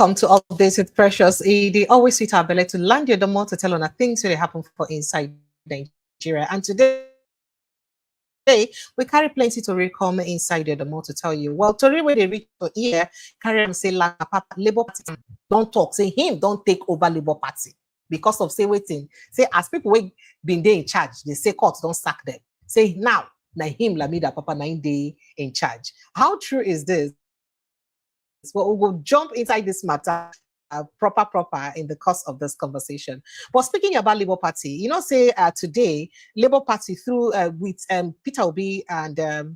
Welcome to Updates with Precious. They always sweet our belly to land your domo to tell on things that happen for inside Nigeria. And today we carry plenty to come inside the domo to tell you. Well, Tori where they reach for here, carry and say Labour Party don't talk, say him don't take over Labour Party because of say waiting. Say as people we been there in charge, they say courts don't sack them. Say now him Lamidi Apapa 9 day in charge. How true is this? Well, we'll jump inside this matter proper in the course of this conversation. But speaking about Labour Party, you know, say today, Labour Party through with Peter Obi and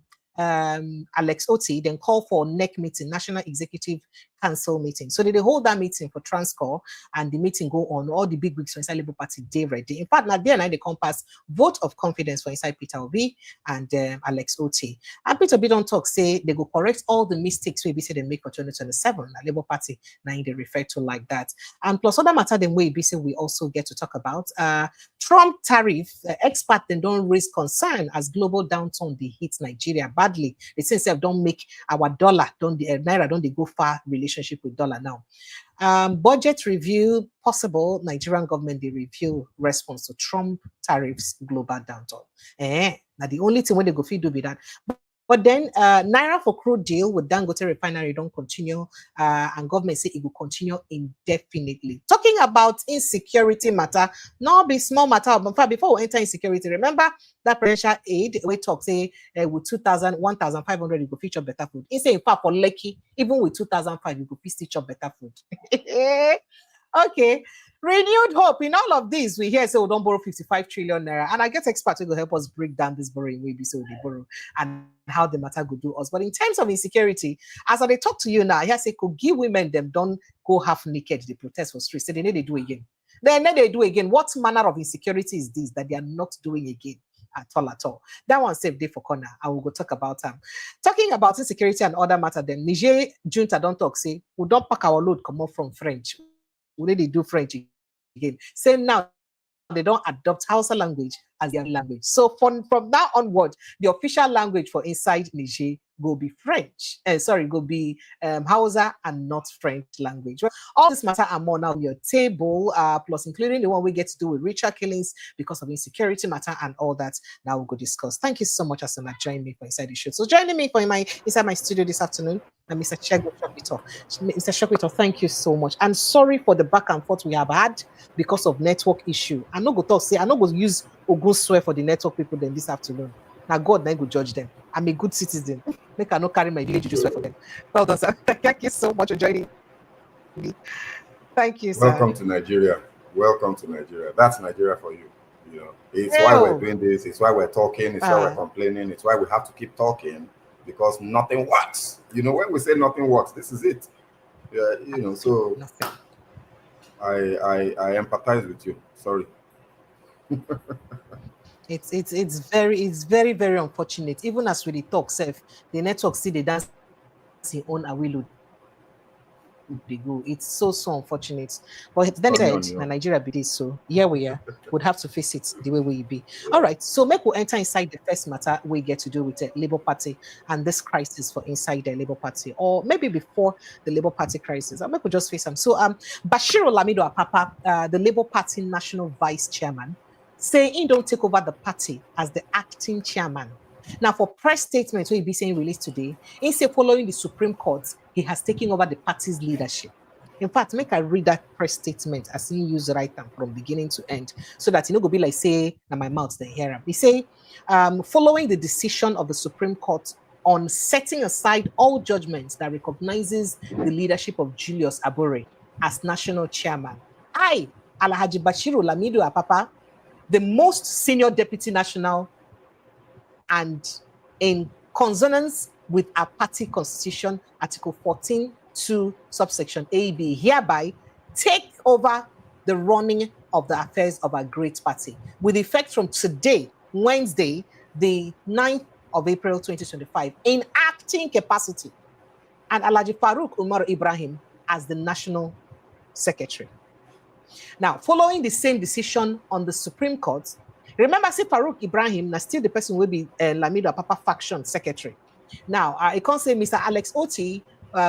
Alex Otti then call for NEC meeting, National Executive Council meeting. So they hold that meeting for Transcore and the meeting go on. All the big wigs for inside Labour Party, they ready. In fact, now there they compass vote of confidence for inside Peter Obi and Alex Otti. And Peter Obi don't talk, say they go correct all the mistakes we say they make for 2027. Labour Party, now they refer to like that. And plus other matter than we say we also get to talk about. Trump tariff, experts then don't raise concern as global downturn they hit Nigeria badly. They say don't make our dollar, don't the naira, don't they go far relationship with dollar now. Budget review possible. Nigerian government they review response to Trump tariffs global downturn. Now the only thing when they go feed do be that. But then naira for crude deal with Dangote refinery don't continue, and government say it will continue indefinitely. Talking about insecurity matter, not be small matter. But before we enter insecurity, remember that presidential aid we talk say with 2,000, 1,500 you go feature better food. He say in fact for Lekki, even with 2,005 you go feature better food. Okay. Renewed hope in all of this. We hear say we don't borrow 55 trillion naira, and I guess experts will help us break down this borrowing maybe so they borrow and how the matter could do us. But in terms of insecurity, as I talk to you now, I say could give women them don't go half naked. They protest for streets. So they need to do again. Then they do again. What manner of insecurity is this that they are not doing again? At all. That one saved day for corner. I will go talk about them. Talking about insecurity and other matter, then Niger junta don't talk, say we don't pack our load come up from French. We need to do French again. Same now, they don't adopt Hausa language as their language. So from now onward, the official language for inside Niger go be French. Go be Hausa and not French language. Well, all this matter are more now on your table, plus including the one we get to do with ritual killings because of insecurity matter and all that. Now we'll go discuss. Thank you so much, Asana, joining me for Inside the Show. So joining me for inside my studio this afternoon, Mr. Shokito. Mr. Shokito, thank you so much. I'm sorry for the back and forth we have had because of network issue. I'm not going to say, I'm not going to use Ogun swear for the network people then this afternoon. Now God now go judge them. I'm a good citizen. Make I not carry my village to swear for them. Well done, sir. Thank you so much for joining me. Thank you, sir. Welcome to Nigeria. Welcome to Nigeria. That's Nigeria for you. You know, it's why we're doing this. It's why we're talking. It's why we're complaining. It's why we have to keep talking because nothing works. You know, when we say nothing works, this is it. Yeah, you know. So nothing. I empathize with you. Sorry. It's very, very unfortunate. Even as we talk, self, the network see the dancing on a will they go. It's so unfortunate. But then it said, Nigeria be this, so here we are. Would have to face it the way we be. All right, so make we enter inside the first matter we get to do with the Labour Party and this crisis for inside the Labour Party, or maybe before the Labour Party crisis. I make we just face them. So Bashiru Lamidi Apapa, the Labour Party National Vice Chairman, say he don't take over the party as the acting chairman. Now, for press statements we be saying released today, he say following the Supreme Court, he has taken over the party's leadership. In fact, make I read that press statement as he use right now from beginning to end, so that you know go be like say, now my mouth they hear him. He say, following the decision of the Supreme Court on setting aside all judgments that recognizes the leadership of Julius Abure as national chairman, I, Alhaji Bashiru Lamidi Apapa, the most senior deputy national and in consonance with our party constitution, Article 14(2) subsection A-B, hereby take over the running of the affairs of our great party with effect from today, Wednesday, the 9th of April 2025, in acting capacity, and Alhaji Farouk Umar Ibrahim as the national secretary. Now, following the same decision on the Supreme Court, remember, say Farouk Ibrahim, now still the person will be Lamidi Apapa faction secretary. Now, I can't say Mr. Alex Otti,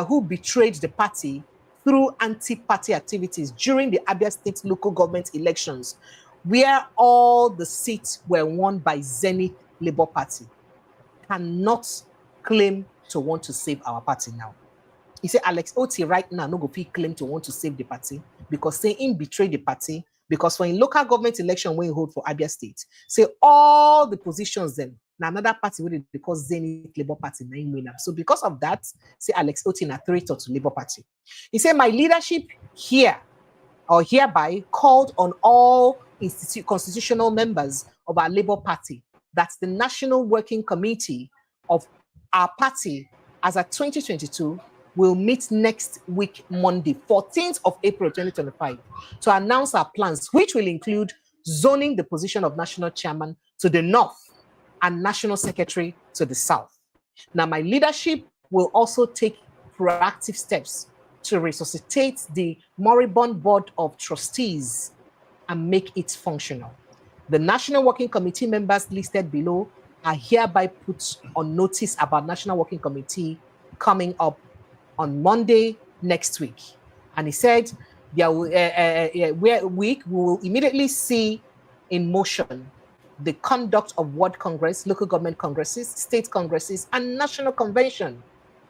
who betrayed the party, through anti-party activities during the Abia State local government elections, where all the seats were won by ZENITH LABOUR PARTY, cannot claim to want to save our party now. He said Alex Otti right now no go fit claim to want to save the party because say him betray the party, because when local government election when he hold for Abia State, say all the positions then now another party will because ZENITH LABOUR PARTY na him win. So because of that, say Alex Otti na traitor to Labour Party. He said my leadership here or hereby called on all constitutional members of our Labour Party, that's the National Working Committee of our party as at 2022, will meet next week, Monday, 14th of April 2025, to announce our plans, which will include zoning the position of national chairman to the north and national secretary to the south. Now, my leadership will also take proactive steps to resuscitate the moribund board of trustees and make it functional. The National Working Committee members listed below are hereby put on notice about National Working Committee coming up on Monday next week. And he said, we will immediately see in motion the conduct of World Congress, local government congresses, state congresses, and national convention,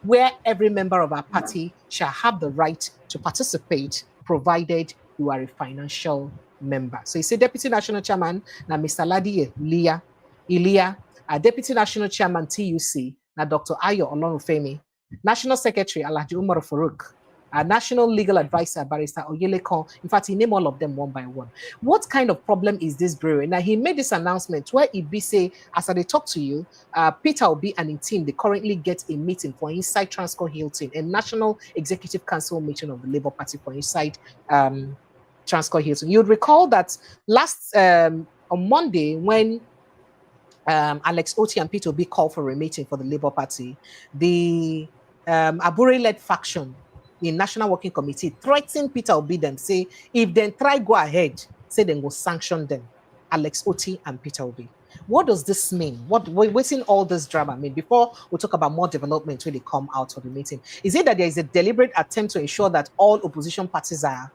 where every member of our party shall have the right to participate, provided you are a financial member. So he said, Deputy National Chairman, now Mr. Ladi Ilia, Deputy National Chairman TUC, now Dr. Ayo Olorunfemi, National Secretary Alhaji Umar Farouk, National Legal Advisor Barrister Oyelekon. In fact, he named all of them one by one. What kind of problem is this brewing? Now, he made this announcement where he be say, as I talk to you, Peter Obi and his team, they currently get a meeting for inside Transcorp Hilton, a National Executive Council meeting of the Labour Party for inside Transcorp Hilton. You'd recall that last on Monday, when Alex Otti and Peter Obi called for a meeting for the Labour Party, the Abure-led faction in National Working Committee threatened Peter Obi them, say, if they try go ahead, say they will sanction them, Alex Otti and Peter Obi. What does this mean? What's in all this drama mean? Before we talk about more development when they come out of the meeting, is it that there is a deliberate attempt to ensure that all opposition parties are,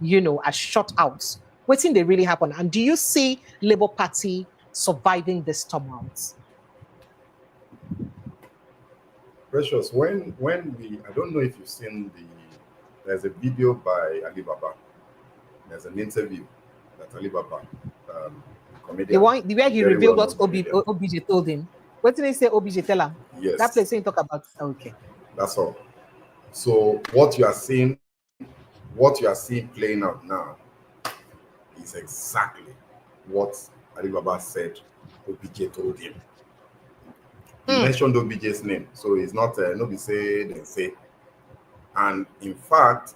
are shut out? What's in they really happen? And do you see Labour Party surviving this turmoil? Precious, when we, I don't know if you've seen there's a video by Alibaba. There's an interview that Alibaba, comedian. The way he revealed what OBJ told him. What did he say OBJ tell him? Yes. That place he talk about. Okay. That's all. So what you are seeing playing out now is exactly what Alibaba said OBJ told him. He mentioned OBJ's name, so it's not nobody say they say. And in fact,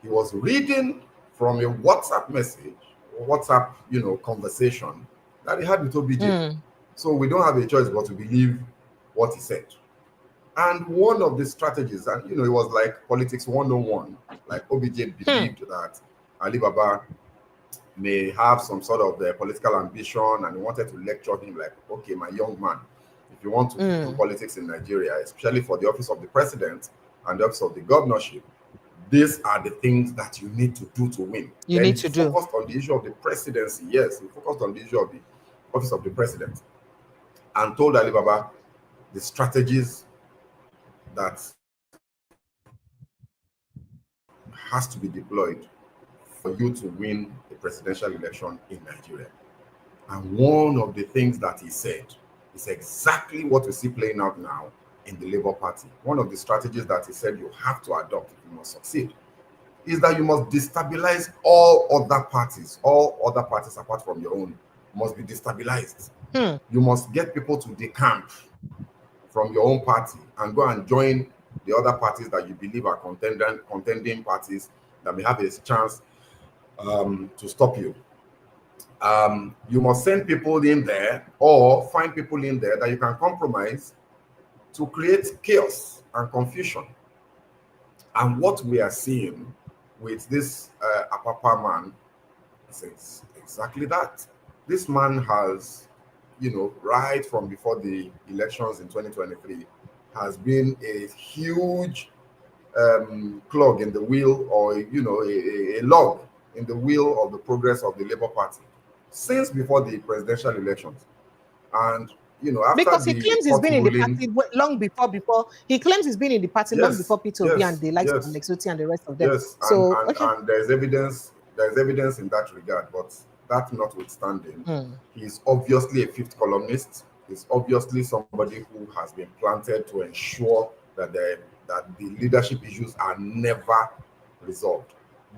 he was reading from a WhatsApp message, WhatsApp, conversation that he had with OBJ. So we don't have a choice but to believe what he said. And one of the strategies, and it was like politics 101, like OBJ believed that Alibaba may have some sort of political ambition, and he wanted to lecture him like, okay, my young man, if you want to do politics in Nigeria, especially for the office of the president and the office of the governorship, these are the things that you need to do to win. You need to do. Focused on the issue of the presidency. Yes, he focused on the issue of the office of the president and told Alibaba the strategies that has to be deployed for you to win the presidential election in Nigeria. And one of the things that he said is exactly what we see playing out now in the Labour Party. One of the strategies that he said you have to adopt if you must succeed is that you must destabilize all other parties. All other parties apart from your own must be destabilized. You must get people to decamp from your own party and go and join the other parties that you believe are contending parties that may have a chance to stop you. You must send people in there or find people in there that you can compromise to create chaos and confusion. And what we are seeing with this Apapa man is exactly that. This man has, right from before the elections in 2023, has been a huge clog in the wheel, or a log in the wheel of the progress of the Labour Party since before the presidential elections. And after because he the claims he's court been in the ruling, party long before he claims he's been in the party long before Peter Obi and the likes of Otti and the rest of them. Yes, So and there's evidence in that regard. But that notwithstanding, he's obviously a fifth columnist. He's obviously somebody who has been planted to ensure that the leadership issues are never resolved.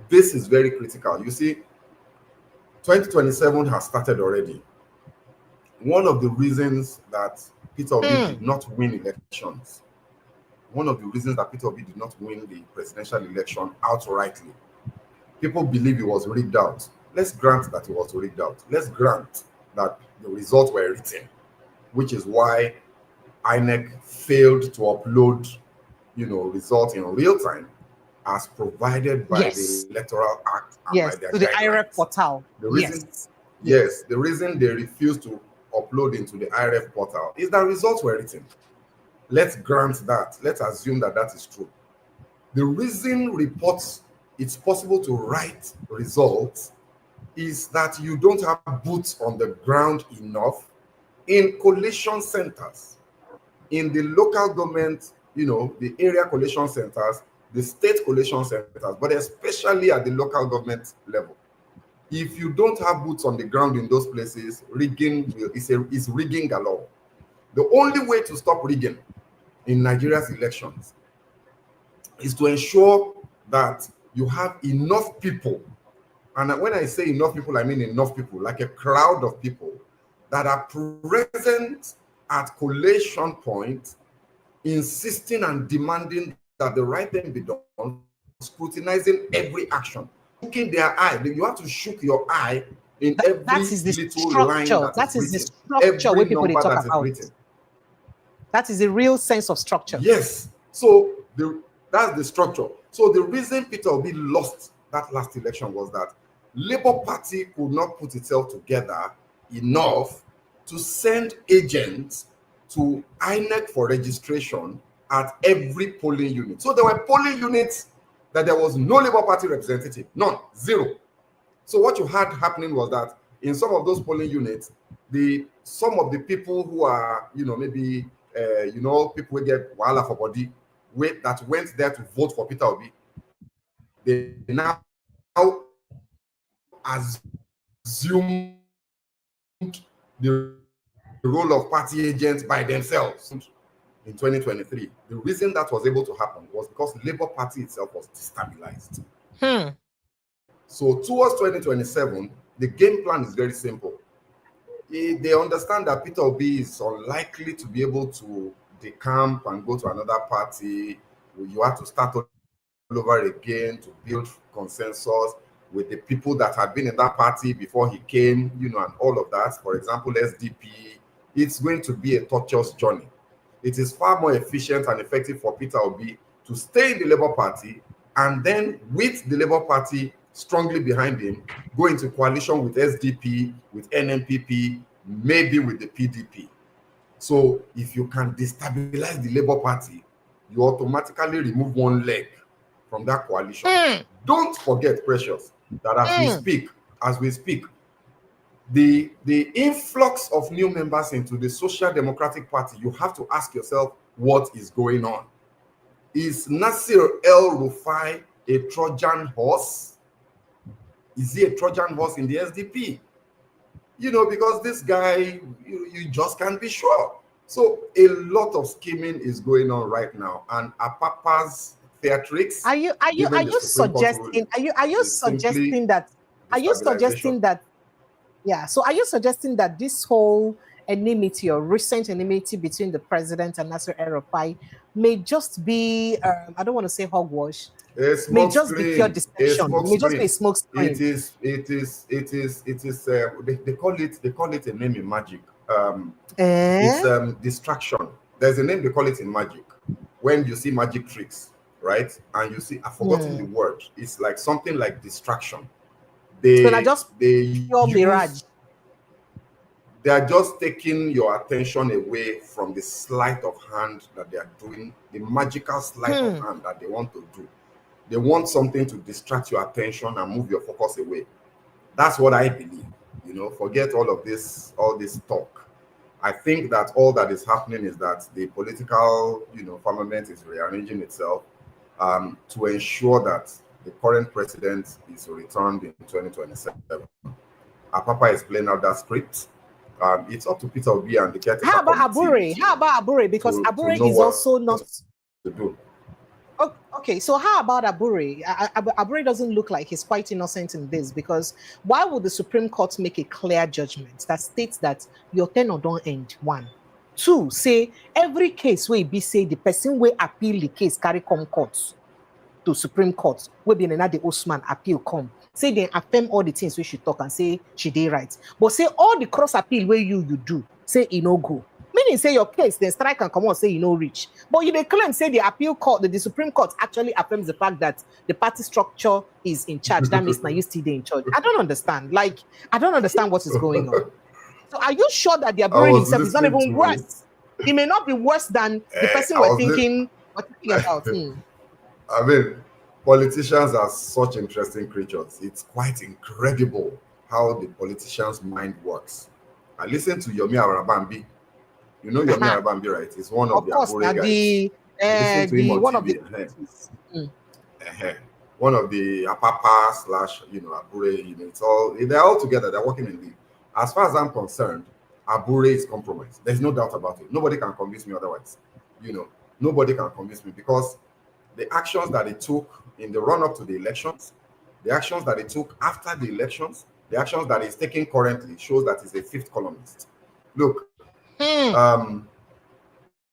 This is very critical. You see, 2027 has started already. One of the reasons that Peter Obi did not win elections, one of the reasons that Peter Obi did not win the presidential election outrightly, people believe he was rigged out. Let's grant that he was rigged out. Let's grant that the results were written, which is why INEC failed to upload, results in real time as provided by the Electoral Act and by their to the guidelines. IREF portal. The reason they refused to upload into the IRF portal is that results were written. Let's grant that. Let's assume that is true. The reason reports it's possible to write results is that you don't have boots on the ground enough in collation centers, in the local government, the area collation centers, the state collation centers, but especially at the local government level. If you don't have boots on the ground in those places, rigging is rigging galore. The only way to stop rigging in Nigeria's elections is to ensure that you have enough people, and when I say enough people, I mean enough people, like a crowd of people that are present at collation point, insisting and demanding that the right thing be done, scrutinizing every action, looking their eye. You have to shook your eye in every little line that is the structure where people talk about. That is the real sense of structure. Yes. So that's the structure. So the reason Peter Obi lost that last election was that Labour Party could not put itself together enough to send agents to INEC for registration at every polling unit. So there were polling units that there was no Labour Party representative, none, zero. So what you had happening was that in some of those polling units, some of the people who are, maybe, people who get wahala for body, that went there to vote for Peter Obi, they now assumed the role of party agents by themselves in 2023. The reason that was able to happen was because the Labour Party itself was destabilized. So towards 2027, the game plan is very simple. They understand that Peter Obi is unlikely to be able to decamp and go to another party. You have to start all over again to build consensus with the people that had been in that party before he came, and all of that. For example, SDP, it's going to be a tortuous journey. It is far more efficient and effective for Peter Obi to stay in the Labour Party and then, with the Labour Party strongly behind him, go into coalition with SDP, with NNPP, maybe with the PDP. So if you can destabilize the Labour Party, you automatically remove one leg from that coalition. Don't forget, Precious, that as we speak, the influx of new members into the Social Democratic Party, you have to ask yourself what is going on. Is Nasir El-Rufai a Trojan horse? Is he a Trojan horse in the SDP? Because this guy, you just can't be sure. So a lot of scheming is going on right now, and Apapa's theatrics. Are you suggesting that? Yeah. So are you suggesting that this whole enmity or recent enmity between the president and Nasir El-Rufai may just be, I don't want to say hogwash, may just be pure dissension, may just be a smoke screen. They call it a name in magic. It's distraction. There's a name they call it in magic. When you see magic tricks, right? And you see, I've forgotten the word. It's like something like distraction. Mirage. They are just taking your attention away from the sleight of hand that they are doing, the magical sleight of hand that they want to do. They want something to distract your attention and move your focus away. That's what I believe. You know, forget all this talk. I think that all that is happening is that the political, firmament is rearranging itself to ensure that the current president is returned in 2027. Apapa is playing out that script. It's up to Peter Obi and the caretaker. How about Abure? Because Abure is also not to do. Okay, so how about Abure? Abure doesn't look like he's quite innocent in this, because why would the Supreme Court make a clear judgment that states that your tenure don't end? 1. 2, say every case where be say the person will appeal the case carry come court to Supreme Court, will be another Osman appeal come. Say they affirm all the things we should talk and say she did right. But say all the cross appeal where you do, say it no go. Meaning say your case, then strike and come on, say you no reach. But you claim say the appeal court, the Supreme Court actually affirms the fact that the party structure is in charge. That means now you still in charge. I don't understand. Like, I don't understand what is going on. So are you sure that the Abure himself is not even worse? He may not be worse than the person we're thinking about. I mean, politicians are such interesting creatures. It's quite incredible how the politician's mind works. I listened to Yomi Arabambi. You know Yomi Arabambi, right? He's one of the Abure guys. One of the Apapa / Abure, it's all, they're all together, they're working in league. As far as I'm concerned, Abure is compromised. There's no doubt about it. Nobody can convince me otherwise. Nobody can convince me, because the actions that he took in the run-up to the elections, the actions that he took after the elections, the actions that he's taking currently shows that he's a fifth columnist. Look,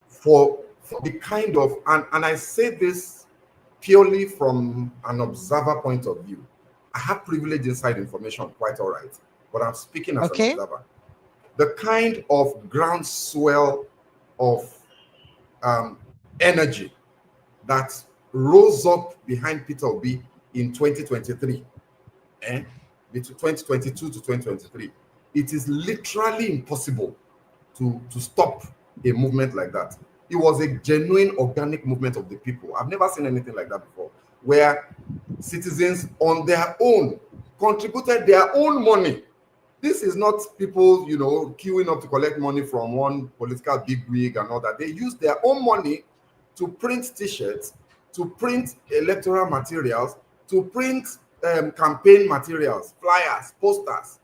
for the kind of, and I say this purely from an observer point of view. I have privileged inside information, quite all right, but I'm speaking as an observer. The kind of groundswell of energy that rose up behind Peter Obi in 2023, between 2022 to 2023, it is literally impossible to stop a movement like that. It was a genuine organic movement of the people. I've never seen anything like that before, where citizens on their own contributed their own money. This is not people, queuing up to collect money from one political bigwig and all that. They used their own money to print t-shirts, to print electoral materials, to print campaign materials, flyers, posters,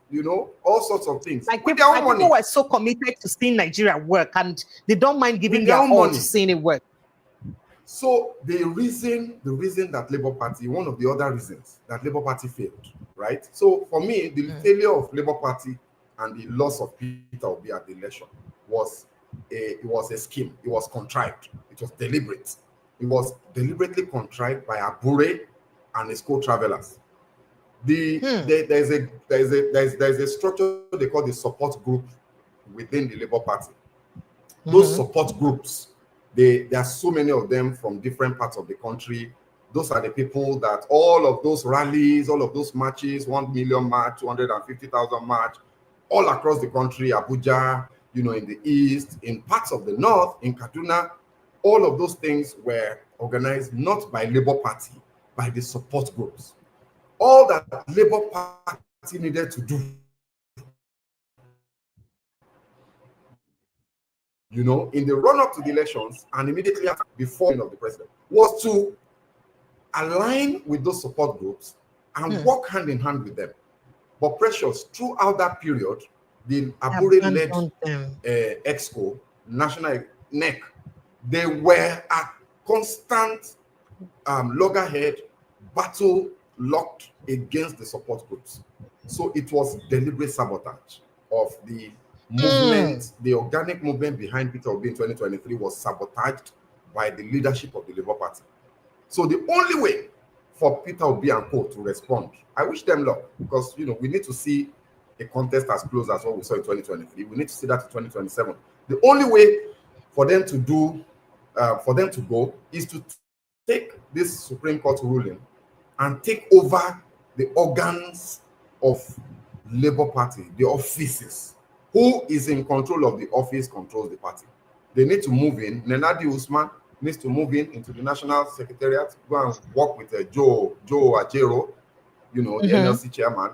all sorts of things. Like people were so committed to seeing Nigeria work, and they don't mind giving their all to seeing it work. So the reason that Labour Party, one of the other reasons that Labour Party failed, right? So for me, the failure of Labour Party and the loss of Peter Obi at the election was a scheme. It was contrived. It was deliberate. It was deliberately contrived by Abure and his co-travelers. There's a structure they call the support group within the Labour Party. Those support groups, there are so many of them from different parts of the country. Those are the people that all of those rallies, all of those marches, 1 million march, 250,000 march, all across the country, Abuja, in the east, in parts of the north, in Kaduna, all of those things were organized not by Labour Party, by the support groups. All that Labour Party needed to do, in the run-up to the elections and immediately after, before of the president, was to align with those support groups and work hand in hand with them. But Precious, throughout that period, the Abure-led EXCO, National NEC, they were at constant loggerhead battle locked against the support groups. So it was deliberate sabotage of the movement. The organic movement behind Peter Obi in 2023 was sabotaged by the leadership of the Labour Party. So the only way for Peter Obi and co to respond, I wish them luck, because we need to see a contest as close as what we saw in 2023. We need to see that in 2027. The only way for them to go is to take this Supreme Court ruling and take over the organs of Labour Party, the offices. Who is in control of the office controls the party. They need to move in. Nenadi Usman needs to move in into the National Secretariat, go and work with Joe Ajaero, the NLC chairman,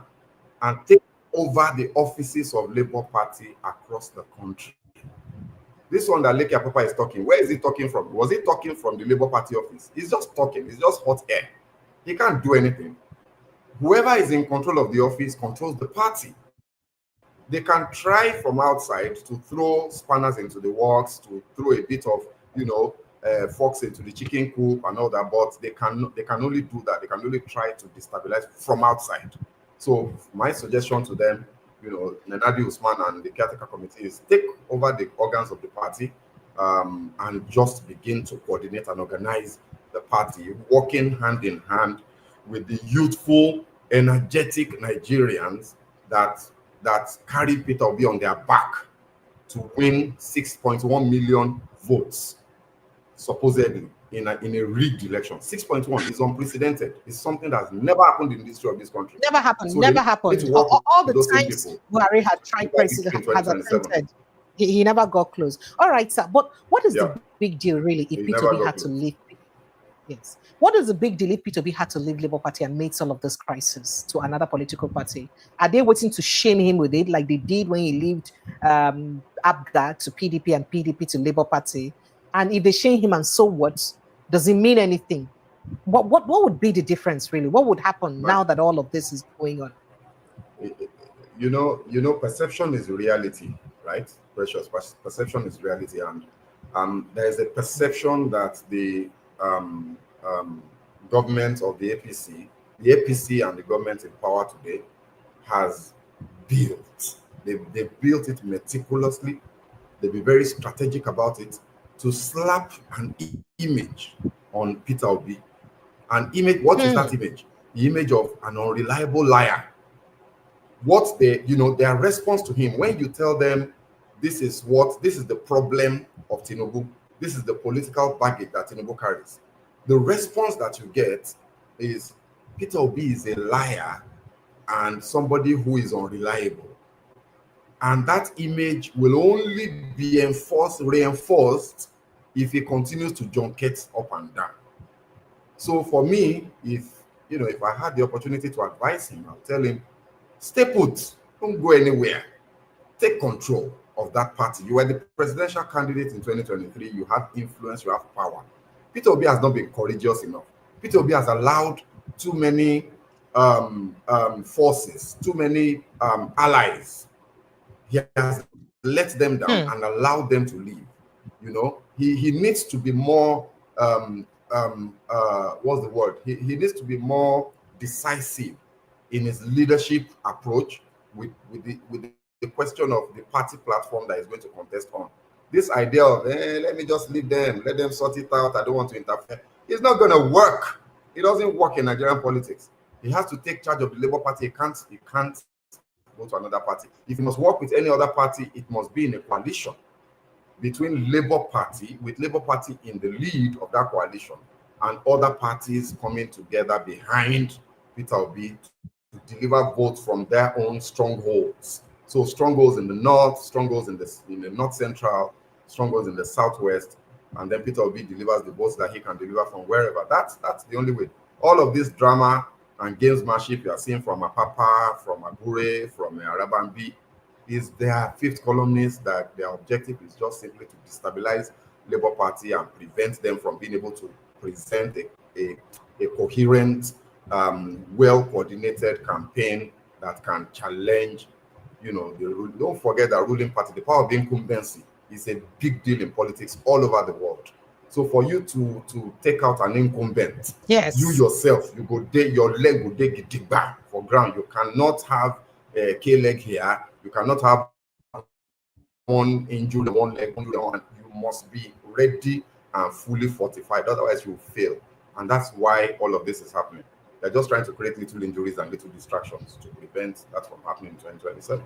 and take over the offices of Labour Party across the country. This one that Leke Apapa is talking, where is he talking from? Was he talking from the Labour Party office? He's just talking. It's just hot air. He can't do anything. Whoever is in control of the office controls the party. They can try from outside to throw spanners into the works, to throw a bit of, forks into the chicken coop and all that, but they can only do that. They can only try to destabilize from outside. So my suggestion to them, Nenadi Usman and the caretaker committee, is take over the organs of the party and just begin to coordinate and organize the party, working hand in hand with the youthful, energetic Nigerians that carry Peter Obi on their back to win 6.1 million votes, supposedly, in a rigged election. 6.1 is unprecedented. It's something that's never happened in the history of this country. Never happened. So never happened. All the times Buhari had tried president, has attempted, he never got close. All right, sir. But what is the big deal, really, if P2B had to leave? Yes. What is the big deal if P2B had to leave Labour Party and made some of this crisis to another political party? Are they waiting to shame him with it, like they did when he left Abga to PDP and PDP to Labour Party? And if they shame him, and so what? Does it mean anything? What would be the difference, really? What would happen now that all of this is going on? Perception is reality, right? Precious. Perception is reality, and there is a perception that the government of the APC and the government in power today has built. They built it meticulously. They be very strategic about it to slap an image on Peter Obi. An image. What is that image? The image of an unreliable liar. What's their response to him when you tell them this is the problem of Tinubu. This is the political baggage that Tinubu carries. The response that you get is Peter Obi is a liar and somebody who is unreliable. And that image will only be reinforced if he continues to junket up and down. So for me, if I had the opportunity to advise him, I'll tell him, stay put, don't go anywhere. Take control of that party. You were the presidential candidate in 2023. You have influence, you have power. Peter Obi has not been courageous enough. Peter Obi has allowed too many forces, too many allies. He has let them down and allowed them to leave. He needs to be more what's the word? He needs to be more decisive in his leadership approach with the question of the party platform that is going to contest on. This idea of let me just leave them, let them sort it out, I don't want to interfere, it's not going to work. It doesn't work in Nigerian politics. He has to take charge of the Labour Party. He can't go to another party. If he must work with any other party, it must be in a coalition between Labour Party, with Labour Party in the lead of that coalition, and other parties coming together behind Peter Obi to deliver votes from their own strongholds. So strongholds in the north, strongholds in the north central, strongholds in the southwest, and then Peter Obi delivers the votes that he can deliver from wherever. That's the only way. All of this drama and gamesmanship you are seeing from Apapa, from Agure, from Arabambi, is their fifth columnists that their objective is just simply to destabilize Labour Party and prevent them from being able to present a coherent, well-coordinated campaign that can challenge, don't forget that ruling party, the power of incumbency is a big deal in politics all over the world. So for you to take out an incumbent, yes, you yourself, your leg will dig back for ground. You cannot have a K-leg here. You cannot have one injury, one leg, you must be ready and fully fortified. Otherwise, you fail. And that's why all of this is happening. They're just trying to create little injuries and little distractions to prevent that from happening in 2027.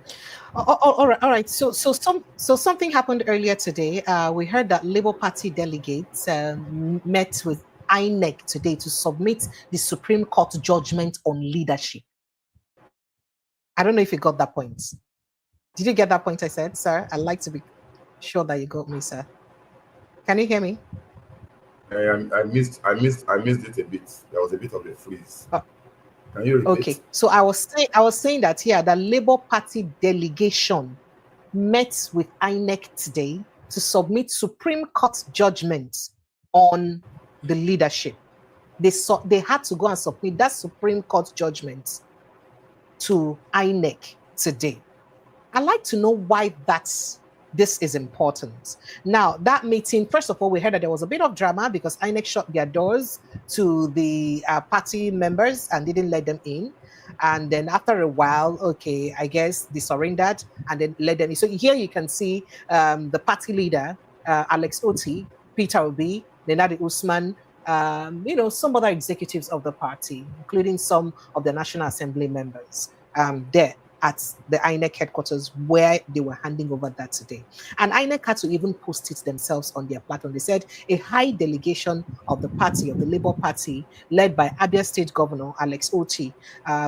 All right. So something happened earlier today. We heard that Labour Party delegates met with INEC today to submit the Supreme Court judgment on leadership. I don't know if you got that point. Did you get that point I said, sir? I'd like to be sure that you got me, sir. Can you hear me? I missed it a bit. There was a bit of a freeze. Can you repeat? Okay. So I was saying that here the Labour Party delegation met with INEC today to submit Supreme Court judgments on the leadership. They had to go and submit that Supreme Court judgment to INEC today. I'd like to know why this is important. Now, that meeting, first of all, we heard that there was a bit of drama because INEC shut their doors to the party members and didn't let them in. And then after a while, okay, I guess they surrendered and then let them in. So here you can see the party leader, Alex Otti, Peter Obi, Nenadi Usman, some other executives of the party, including some of the National Assembly members there at the INEC headquarters where they were handing over that today. And INEC had to even post it themselves on their platform. They said a high delegation of the party, of the Labour Party, led by Abia State Governor Alex Otti,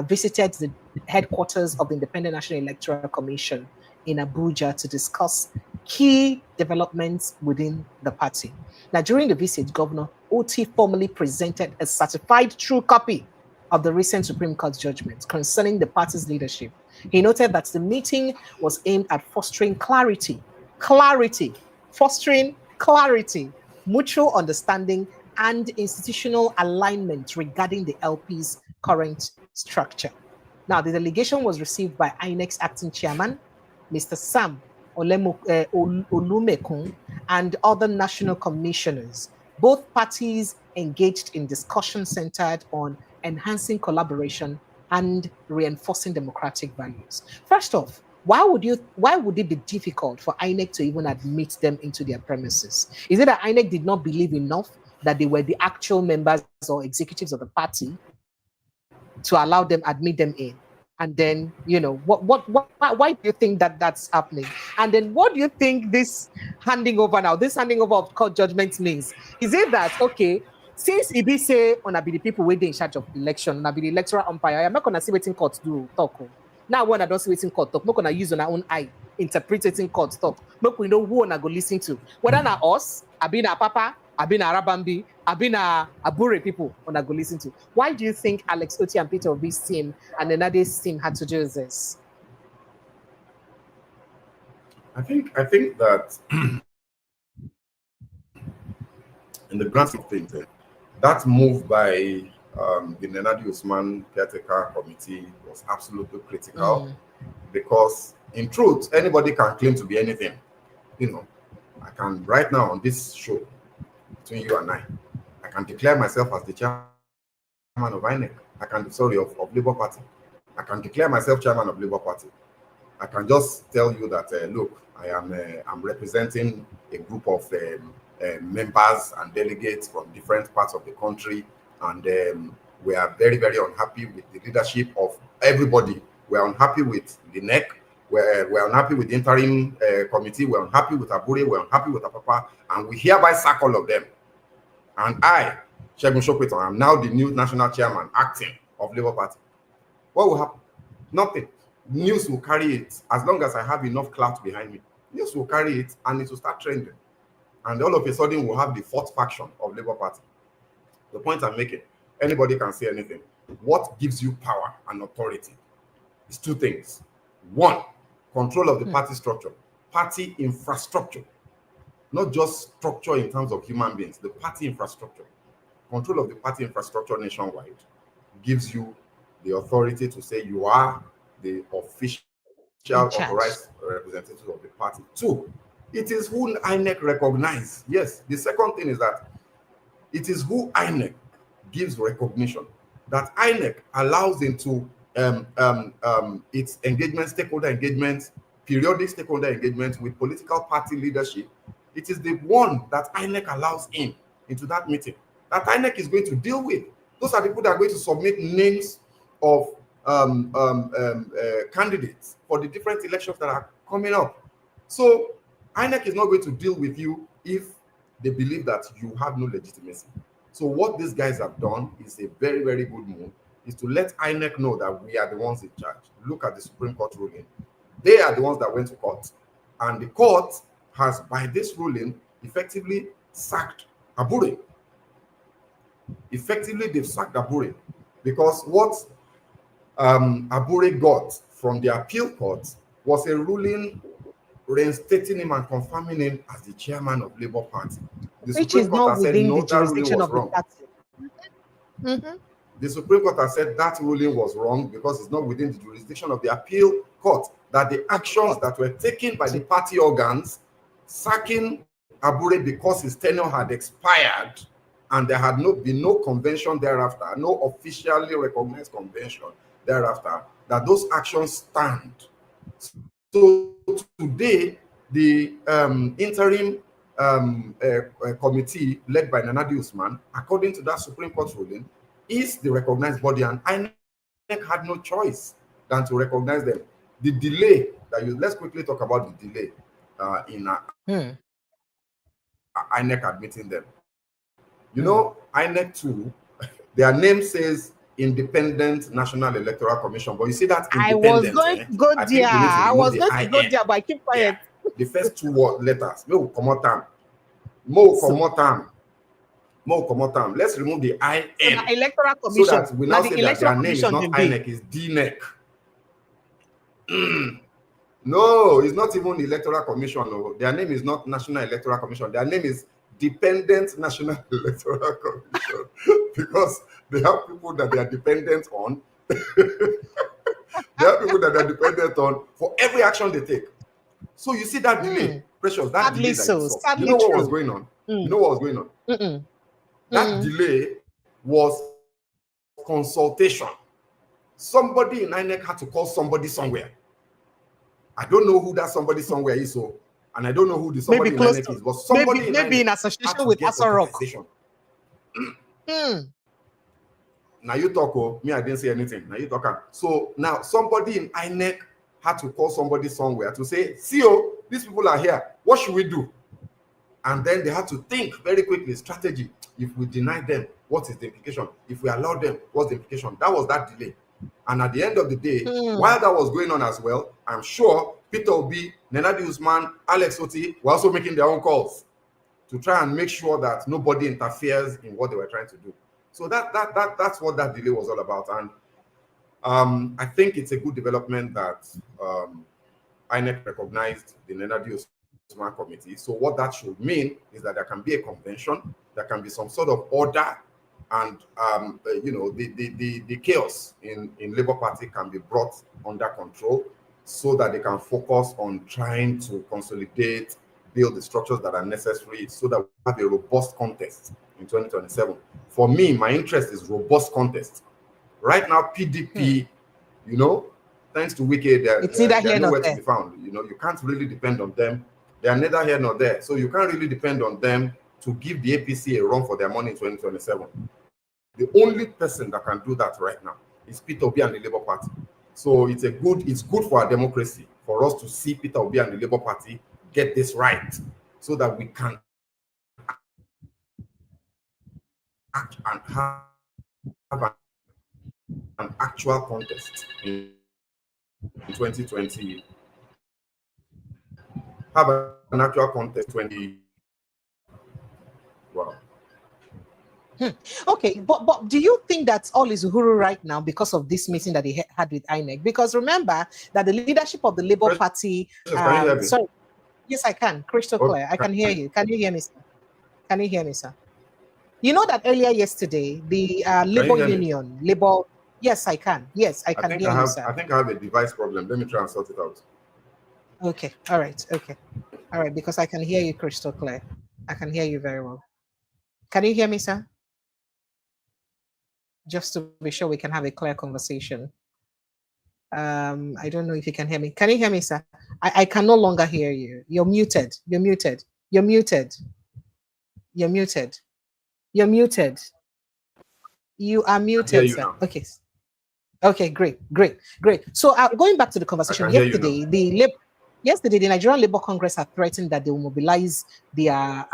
visited the headquarters of the Independent National Electoral Commission in Abuja to discuss key developments within the party. Now, during the visit, Governor Otti formally presented a certified true copy of the recent Supreme Court judgment concerning the party's leadership. He noted that the meeting was aimed at fostering clarity, mutual understanding, and institutional alignment regarding the LP's current structure. Now, the delegation was received by INEC's acting chairman, Mr. Sam Olumekun, and other national commissioners. Both parties engaged in discussion centered on enhancing collaboration and reinforcing democratic values. First off, why would it be difficult for INEC to even admit them into their premises? Is it that INEC did not believe enough that they were the actual members or executives of the party to allow them, admit them in? And then, why do you think that that's happening? And then what do you think this handing over of court judgments means? Is it that, okay, since Ibi say on be the people waiting in charge of election, on be the electoral umpire, I'm not gonna see what in court do talk. Now when I don't see what in court talk, I'm not gonna use on our own eye interpreting court talk. Make we know who I go listen to. Whether na us, Abina Apapa, Abina Arabambi, Abina Abure people on I go listen to. Why do you think Alex Otti and Peter Obi's team and Nenade's team had to do this? I think that in the grand scheme of things, that move by the Nenadi Usman caretaker committee was absolutely critical because, in truth, anybody can claim to be anything. I can right now on this show between you and I can declare myself as the chairman of INEC. Of Labour Party. I can declare myself chairman of Labour Party. I can just tell you that look, I'm representing a group of members and delegates from different parts of the country, and we are very, very unhappy with the leadership of everybody. We're unhappy with the NEC, we're unhappy with the interim committee, we're unhappy with Abure, we're unhappy with Apapa, and we hereby sack all of them. And I, Segun Sopeton, I'm now the new national chairman acting of Labour Party. What will happen? Nothing. News will carry it as long as I have enough clout behind me. News will carry it and it will start trending. And all of a sudden, we'll have the fourth faction of Labour Party. The point I'm making, anybody can say anything. What gives you power and authority is two things. One, control of the party structure, party infrastructure, not just structure in terms of human beings, the party infrastructure. Control of the party infrastructure nationwide gives you the authority to say you are the official authorized representative of the party. Two, it is who INEC recognize. Yes, the second thing is that it is who INEC gives recognition, that INEC allows into its engagement, stakeholder engagement, periodic stakeholder engagement with political party leadership. It is the one that INEC allows into that meeting, that INEC is going to deal with. Those are the people that are going to submit names of candidates for the different elections that are coming up. So INEC is not going to deal with you if they believe that you have no legitimacy. So what these guys have done is a very, very good move, is to let INEC know that we are the ones in charge. Look at the Supreme Court ruling. They are the ones that went to court. And the court has, by this ruling, effectively sacked Abure. Effectively, they've sacked Abure. Because what Abure got from the appeal court was a ruling reinstating him and confirming him as the chairman of Labour Party. The Supreme Court has said, no, that ruling was wrong. The Supreme Court has said that ruling was wrong because it's not within the jurisdiction of the appeal court, that the actions that were taken by the party organs, sacking Abure because his tenure had expired and there had been no convention thereafter, no officially recognized convention thereafter, that those actions stand. So today, the interim committee led by Nanadi Usman, according to that Supreme Court ruling, is the recognized body, and INEC had no choice than to recognize them. The delay that let's quickly talk about the delay in INEC admitting them. You know, INEC too, their name says Independent National Electoral Commission, but you see that independent. I was going to go there. I was going to go there, but I keep quiet. Yeah. The first two letters. Mo Komotam. Let's remove the IN. So the Electoral Commission. So that we now say that their name is not INEC, it's DNEC. No, it's not even the Electoral Commission. No. Their name is not National Electoral Commission. Their name is Dependent National Electoral Commission because they have people that they are dependent on. They have people that they are dependent on for every action they take. So you see that delay, Precious, that delay that you saw. You know what was going on? You know what was going on? That delay was consultation. Somebody in INEC had to call somebody somewhere. I don't know who that somebody somewhere is, so, and I don't know who the somebody in INEC is, but somebody maybe in association with Asarok. Now you talk, me, I didn't say anything. Now you talk. So now somebody in INEC had to call somebody somewhere to say, CEO, these people are here. What should we do? And then they had to think very quickly, strategy. If we deny them, what is the implication? If we allow them, what's the implication? That was that delay. And at the end of the day, while that was going on as well, I'm sure Peter Obi, Nenadi Usman, Alex Otti were also making their own calls to try and make sure that nobody interferes in what they were trying to do. So that's what that delay was all about. And I think it's a good development that INEC recognized the Nenadi Usman committee. So what that should mean is that there can be a convention, there can be some sort of order, and you know, the chaos in Labour Party can be brought under control so that they can focus on trying to consolidate, build the structures that are necessary so that we have a robust contest in 2027. For me, my interest is robust contest. Right now, PDP, you know, thanks to Wiki, they're nowhere to be found. You know, you can't really depend on them. They are neither here nor there. So you can't really depend on them to give the APC a run for their money in 2027. The only person that can do that right now is Peter Obi and the Labour Party. So it's good for our democracy for us to see Peter Obi and the Labour Party get this right so that we can act and have an actual contest in 2020. Have an actual contest 20. Wow. Okay, but do you think that's all is Uhuru right now because of this meeting that he had with INEC? Because remember that the leadership of the Labour Party. Sorry, yes, I can. Crystal clear. I can hear you. Can you hear me, sir? Can you hear me, sir? You know that earlier yesterday, the Labour Union, Labour. Yes, I can. Yes, I can hear you, sir. I think I have a device problem. Let me try and sort it out. Okay. All right. Okay. All right. Because I can hear you crystal clear. I can hear you very well. Can you hear me, sir? Just to be sure we can have a clear conversation. I don't know if you can hear me. Can you hear me, sir? I can no longer hear you. You're muted. You're muted. You're muted. You're muted. You're muted. You are muted, sir. Now. Okay. Okay, great. So going back to the conversation yesterday, the Nigerian Labour Congress have threatened that they will mobilize their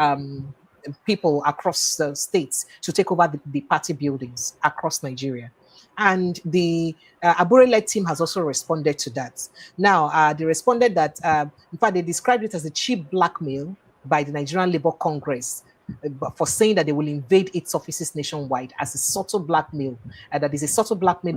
people across the states to take over the party buildings across Nigeria. And the Abure-led team has also responded to that. Now, they responded that, in fact, they described it as a cheap blackmail by the Nigerian Labour Congress for saying that they will invade its offices nationwide as a subtle blackmail. That is a subtle blackmail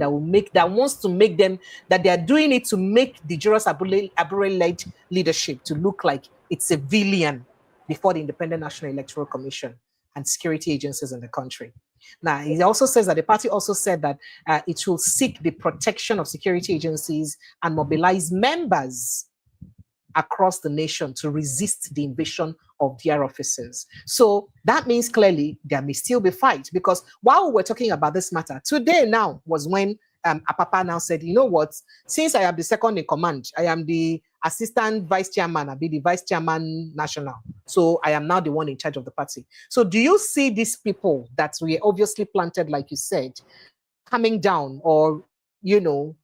that wants to make them, that they are doing it to make the Juros Abure-led leadership to look like it's a villain before the Independent National Electoral Commission and security agencies in the country. Now, he also says that the party also said that it will seek the protection of security agencies and mobilize members across the nation to resist the invasion of their offices. So that means clearly there may still be fight, because while we're talking about this matter, today now was when Apapa now said, you know what, since I am the second in command, I am the assistant vice chairman, I'll be the vice chairman national. So I am now the one in charge of the party. So do you see these people that we obviously planted, like you said, coming down or, you know,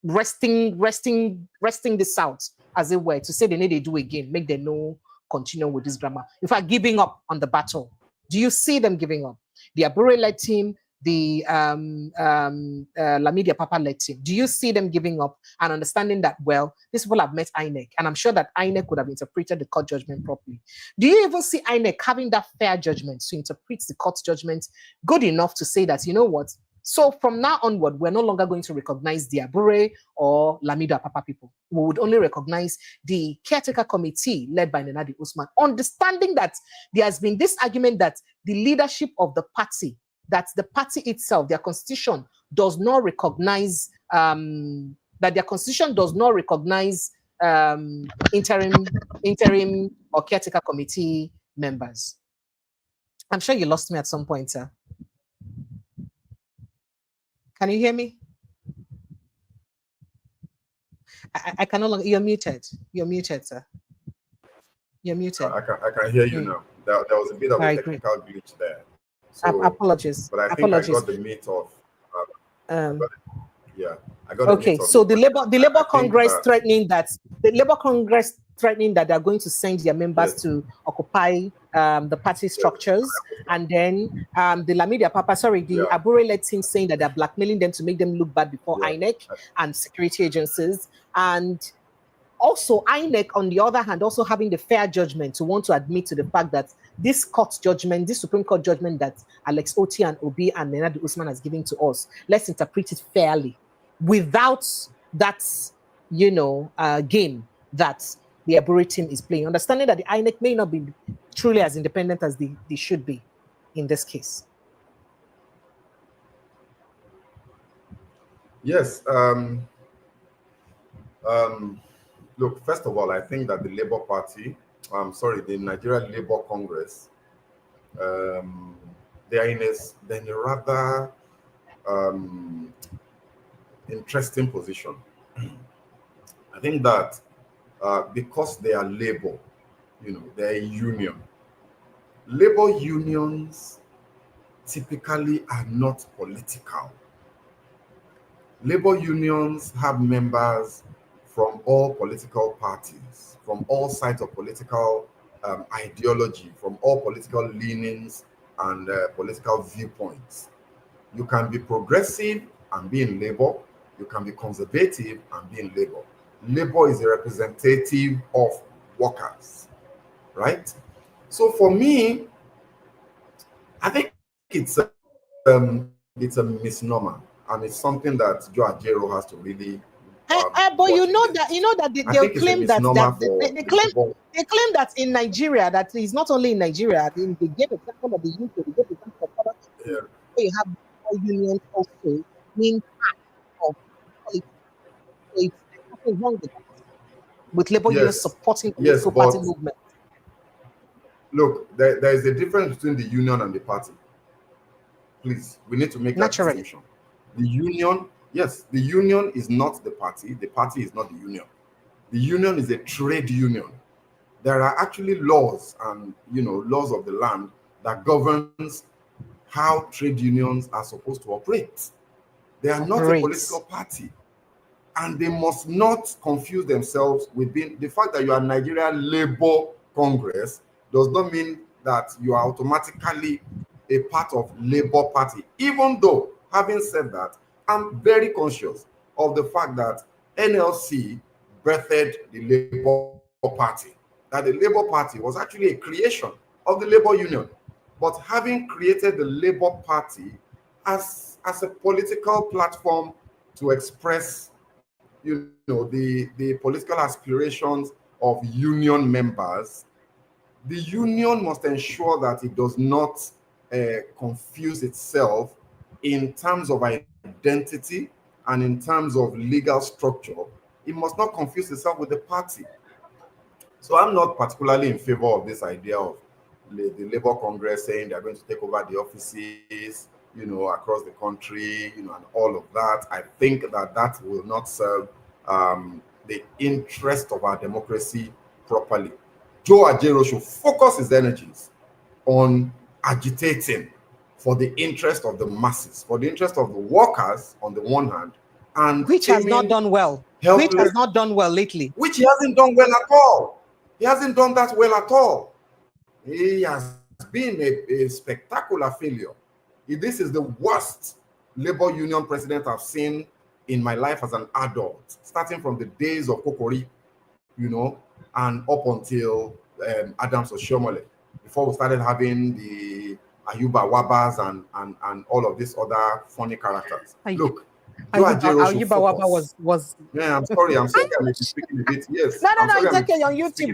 resting this out, as it were, to say they need to do again, make them know, continue with this drama. In fact, giving up on the battle. Do you see them giving up? The Abure-led team, the Lamidi Apapa-led team, do you see them giving up and understanding that, well, these people have met INEC, and I'm sure that INEC would have interpreted the court judgment properly? Do you even see INEC having that fair judgment to interpret the court judgment good enough to say that, you know what, so from now onward, we're no longer going to recognize the Abure or Lamidi Apapa people. We would only recognize the caretaker committee led by Nenadi Usman, understanding that there has been this argument that the leadership of the party, that the party itself, their constitution does not recognize, interim or caretaker committee members. I'm sure you lost me at some point, sir. Can you hear me? I can no longer. You're muted. You're muted, sir. You're muted. I can hear you now. There was a bit of a technical glitch there. So, apologies. But I think I got the meat of. I got. Okay, so the Labour Congress threatening that they're going to send their members to occupy the party structures, and then the Lamidi Apapa, the Abure-led team saying that they're blackmailing them to make them look bad before INEC and security agencies, and also INEC on the other hand also having the fair judgment to want to admit to the fact that this court judgment, this Supreme Court judgment that Alex Otti and Obi and Nenadi Usman has given to us, let's interpret it fairly, without that, game that the Abure team is playing, understanding that the INEC may not be truly as independent as they should be in this case. Yes. Look, first of all, I think that the Labour Party, the Nigerian Labour Congress, they are in a rather interesting position. I think that because they are labor, they're a union. Labor unions typically are not political. Labor unions have members from all political parties, from all sides of political ideology, from all political leanings and political viewpoints. You can be progressive and be in labor. You can be conservative and be in labor. Labor is a representative of workers, right? So for me, I think it's a misnomer, and it's something that Joe Ajaero has to really. But you know that they'll claim they claim that in Nigeria, that is not only in Nigeria. They gave example of the UK, they gave example of other countries where you have unions also being part of politics. It's nothing wrong with labor unions supporting the political party movement. Look, there is a difference between the union and the party. Please, we need to make that distinction. The union, the union is not the party is not the union. The union is a trade union. There are actually laws and laws of the land that governs how trade unions are supposed to operate. They are not a political party, and they must not confuse themselves with the fact that you are Nigerian Labour Congress does not mean that you are automatically a part of Labour Party. Even though, having said that, I'm very conscious of the fact that NLC birthed the Labour Party, that the Labour Party was actually a creation of the Labour Union. But having created the Labour Party as a political platform to express, the political aspirations of union members, the union must ensure that it does not confuse itself in terms of identity and in terms of legal structure. It must not confuse itself with the party. So I'm not particularly in favor of this idea of the Labour Congress saying they're going to take over the offices, across the country, and all of that. I think that will not serve the interest of our democracy properly. Joe Ajaero should focus his energies on agitating for the interest of the masses, for the interest of the workers on the one hand, and which has not done well. Which has not done well lately. Which he hasn't done well at all. He hasn't done that well at all. He has been a spectacular failure. This is the worst labor union president I've seen in my life as an adult, starting from the days of Kokori, and up until Adams Oshiomhole, before we started having the Ayuba Wabas and all of these other funny characters. Look, Ayuba Waba was. Yeah, I'm sorry. I may be speaking a bit. Yes. No, it's okay. You're on YouTube.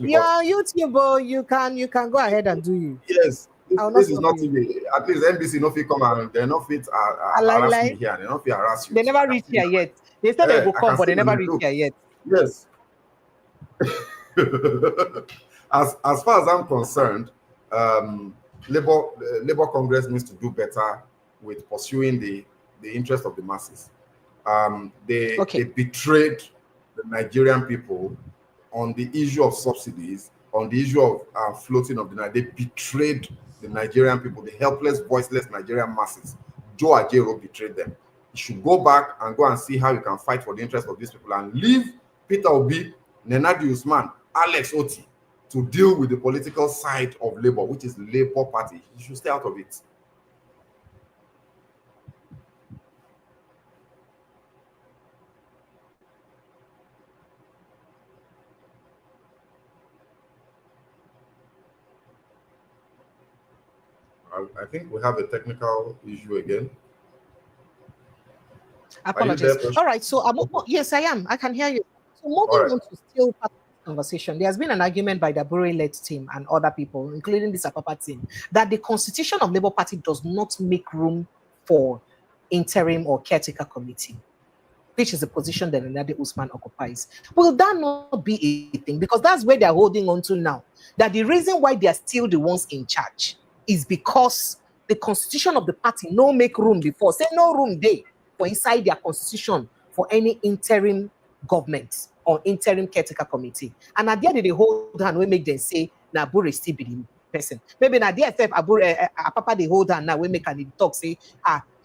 You're on YouTube. You can go ahead and do you. Yes. This is not TV. At least NBC no fit come and they no fit harass me here. They no fit harass you. They never reach here yet. They said they will come, but they never reach here yet. Yes. As far as I'm concerned, Labour Congress needs to do better with pursuing the interest of the masses. They betrayed the Nigerian people on the issue of subsidies, on the issue of floating of the night. They betrayed the Nigerian people, the helpless, voiceless Nigerian masses. Joe Ajaero betrayed them. You should go back and go and see how you can fight for the interest of these people and leave Peter Obi, Nenadi Usman, Alex Otti to deal with the political side of Labour, which is the Labour Party. You should stay out of it. I think we have a technical issue again. Apologies. All right. So, yes, I am. I can hear you. So, moving on to still part of the conversation, there has been an argument by the Abure-led team and other people, including this Apapa team, that the constitution of Labour Party does not make room for interim or caretaker committee, which is the position that Nenadi Usman occupies. Will that not be a thing? Because that's where they're holding on to now. That the reason why they're still the ones in charge is because the constitution of the party no make room before. Say no room there for inside their constitution for any interim government or interim caretaker committee. And at the end they hold hand, we make them say, na Abure still be the person. Maybe na DFF Apapa they hold hand now, we make an talk say,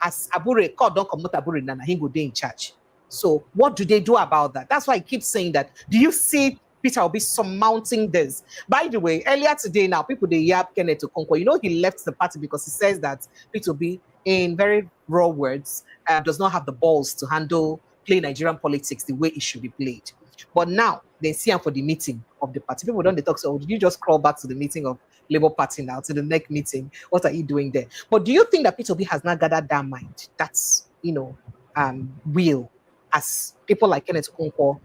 as Abure, court don't come out Abure, na he go there in charge. So what do they do about that? That's why I keep saying that. Do you see Peter will be surmounting this? By the way, earlier today now, people they yap Kenneth Okonkwo. He left the party because he says that Peter will be, in very raw words, does not have the balls to play Nigerian politics the way it should be played. But now they see him for the meeting of the party. People don't talk. So did you just crawl back to the meeting of Labour Party now, to the next meeting? What are you doing there? But do you think that Peter Obi has not gathered that mind? That's will, as people like Kenneth Okonkwo,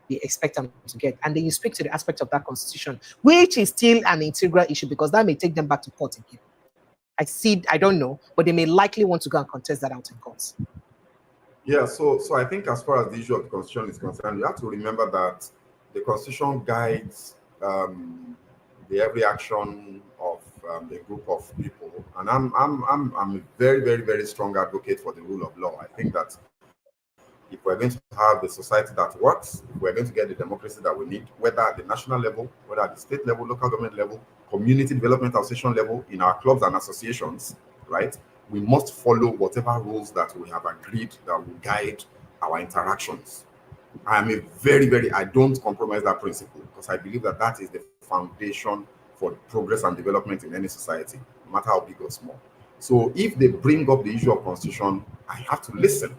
they expect them to get. And then you speak to the aspect of that constitution, which is still an integral issue, because that may take them back to court again. I don't know, but they may likely want to go and contest that out in court. Yeah, so I think as far as the issue of the constitution is concerned, you have to remember that the constitution guides the every action of a group of people. And I'm a very, very, very strong advocate for the rule of law. I think that if we're going to have the society that works, if we're going to get the democracy that we need, whether at the national level, whether at the state level, local government level, community development association level, in our clubs and associations, right, we must follow whatever rules that we have agreed that will guide our interactions. I don't compromise that principle, because I believe that is the foundation for progress and development in any society, no matter how big or small. So if they bring up the issue of constitution, I have to listen.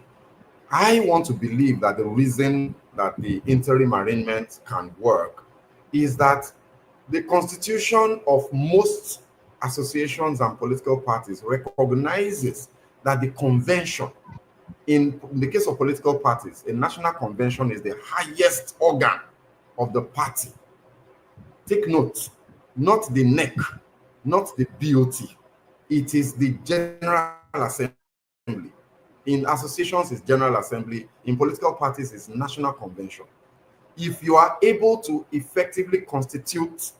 I want to believe that the reason that the interim arrangement can work is that the constitution of most associations and political parties recognizes that the convention, in the case of political parties, a national convention is the highest organ of the party. Take note, not the NEC, not the BOT. It is the General Assembly. In associations, it's General Assembly. In political parties, it's National Convention. If you are able to effectively constitute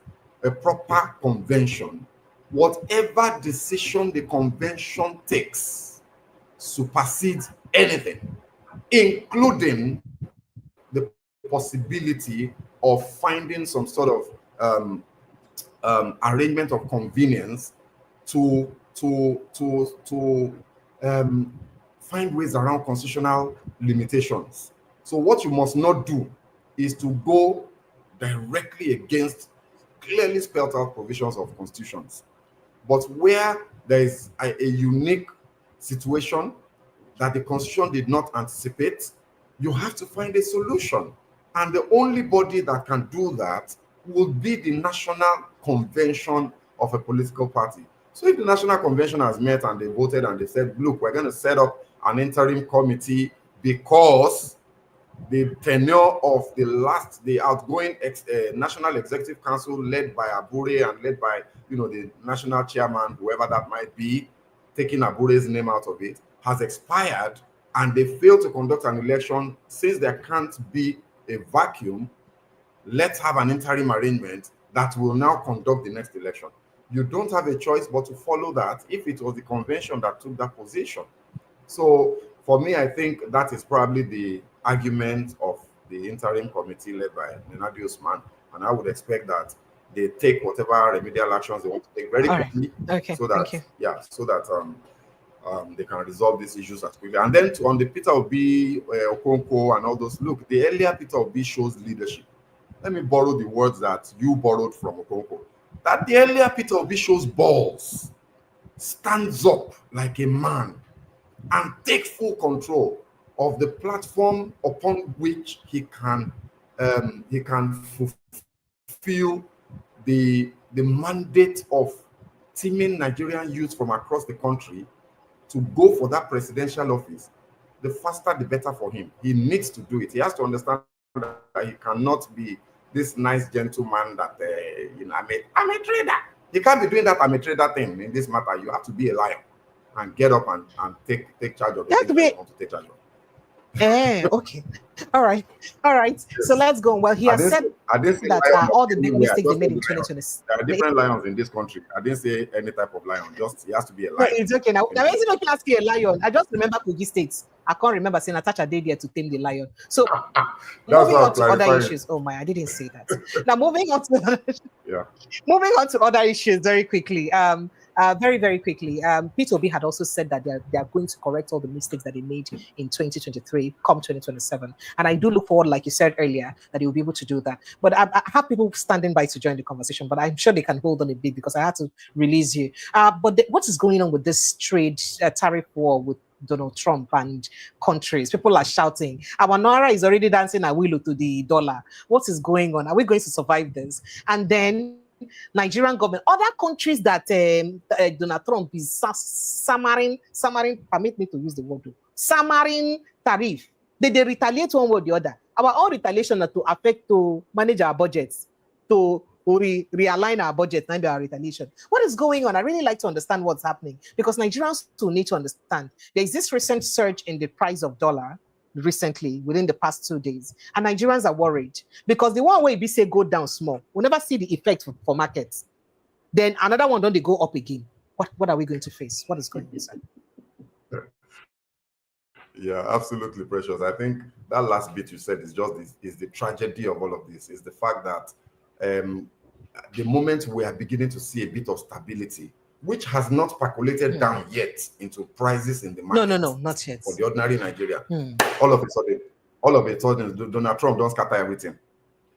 a proper convention, whatever decision the convention takes supersedes anything, including the possibility of finding some sort of arrangement of convenience to find ways around constitutional limitations. So what you must not do is to go directly against clearly spelled out provisions of constitutions. But where there is a unique situation that the constitution did not anticipate, you have to find a solution. And the only body that can do that will be the National Convention of a political party. So if the National Convention has met and they voted and they said, look, we're going to set up an interim committee because the tenure of the outgoing National Executive Council led by Abure and led by, the national chairman, whoever that might be, taking Abure's name out of it, has expired, and they fail to conduct an election. Since there can't be a vacuum, let's have an interim arrangement that will now conduct the next election. You don't have a choice but to follow that if it was the convention that took that position. So for me, I think that is probably the argument of the interim committee led by Nenadi Usman, and I would expect that they take whatever remedial actions they want to take very quickly, so that they can resolve these issues as quickly. And then on the Peter Obi, Okonkwo, and all those, look, the earlier Peter Obi shows leadership. Let me borrow the words that you borrowed from Okonkwo. That the earlier Peter Obi shows balls, stands up like a man, and takes full control of the platform upon which he can fulfill the mandate of teaming Nigerian youth from across the country to go for that presidential office. The faster, the better for him. He needs to do it. He has to understand that he cannot be this nice gentleman that I'm a trader. You can't be doing that I'm a trader thing in this matter. You have to be a lion and get up and take charge of the things that you want to take charge of. Okay. All right. Yes. So let's go. Well, he has said that all the big mistakes they made in 2020. There are different lions in this country. I didn't say any type of lion. Just he has to be a lion. No, it's okay. Now isn't okay ask you a lion. I just remember Kogi States. I can't remember saying Natasha Day there to tame the lion. So moving on to other issues. Oh my, I didn't say that. Now moving on to other issues very quickly. Very, very quickly. Peter Obi had also said that they are going to correct all the mistakes that they made in 2023, come 2027. And I do look forward, like you said earlier, that he will be able to do that. But I have people standing by to join the conversation, but I'm sure they can hold on a bit because I had to release you. But what is going on with this trade tariff war with Donald Trump and countries? People are shouting, our Naira is already dancing a willow to the dollar. What is going on? Are we going to survive this? And then Nigerian government, other countries that Donald Trump is summaring, permit me to use the word, summaring tariff. They retaliate one way or the other. Our own retaliation to affect to manage our budgets, to realign our budget and our retaliation. What is going on? I really like to understand what's happening because Nigerians too need to understand. There is this recent surge in the price of dollar recently within the past 2 days, and Nigerians are worried because the one way we say go down small, we'll never see the effect for markets. Then another one, don't they go up again? What are we going to face? What is going on, sir? Yeah, absolutely, Precious. I think that last bit you said is just is the tragedy of all of this, is the fact that the moment we are beginning to see a bit of stability, which has not percolated down yet into prices in the market. No, not yet. For the ordinary Nigeria. All of a sudden, Donald Trump don't scatter everything.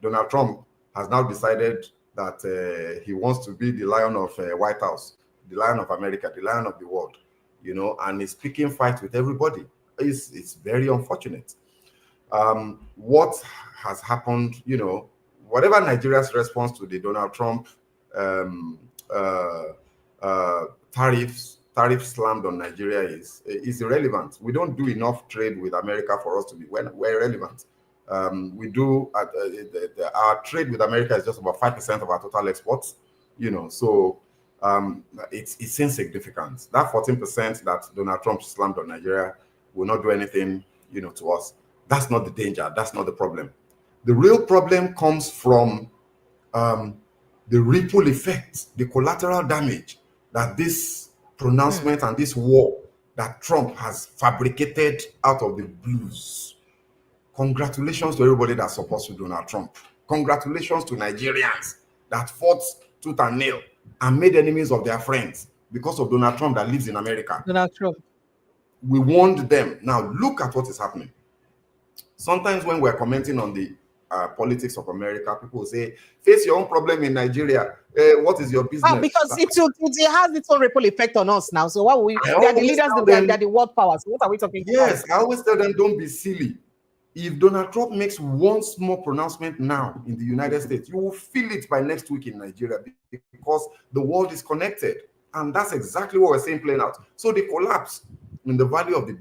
Donald Trump has now decided that he wants to be the lion of White House. the Lion of America, the Lion of the world, and is picking fights with everybody. It's very unfortunate. What has happened, whatever Nigeria's response to the Donald Trump tariffs slammed on Nigeria is irrelevant. We don't do enough trade with America for us to be we're irrelevant. We do our trade with America is just about 5% of our total exports, so it's insignificant. That 14% that Donald Trump slammed on Nigeria will not do anything, to us. That's not the danger. That's not the problem. The real problem comes from the ripple effect, the collateral damage that this pronouncement and this war that Trump has fabricated out of the blues. Congratulations to everybody that supports Donald Trump. Congratulations to Nigerians that fought tooth and nail and made enemies of their friends because of Donald Trump that lives in America. Donald Trump. We warned them. Now look at what is happening. Sometimes when we're commenting on the politics of America, people will say, face your own problem in Nigeria. What is your business? Because it has its own ripple effect on us now. So what we they are the leaders, they are the world powers. So what are we talking about? Yes, I always tell them, don't be silly. If Donald Trump makes one small pronouncement now in the United States, you will feel it by next week in Nigeria because the world is connected. And that's exactly what we're saying playing out. So the collapse in the value of the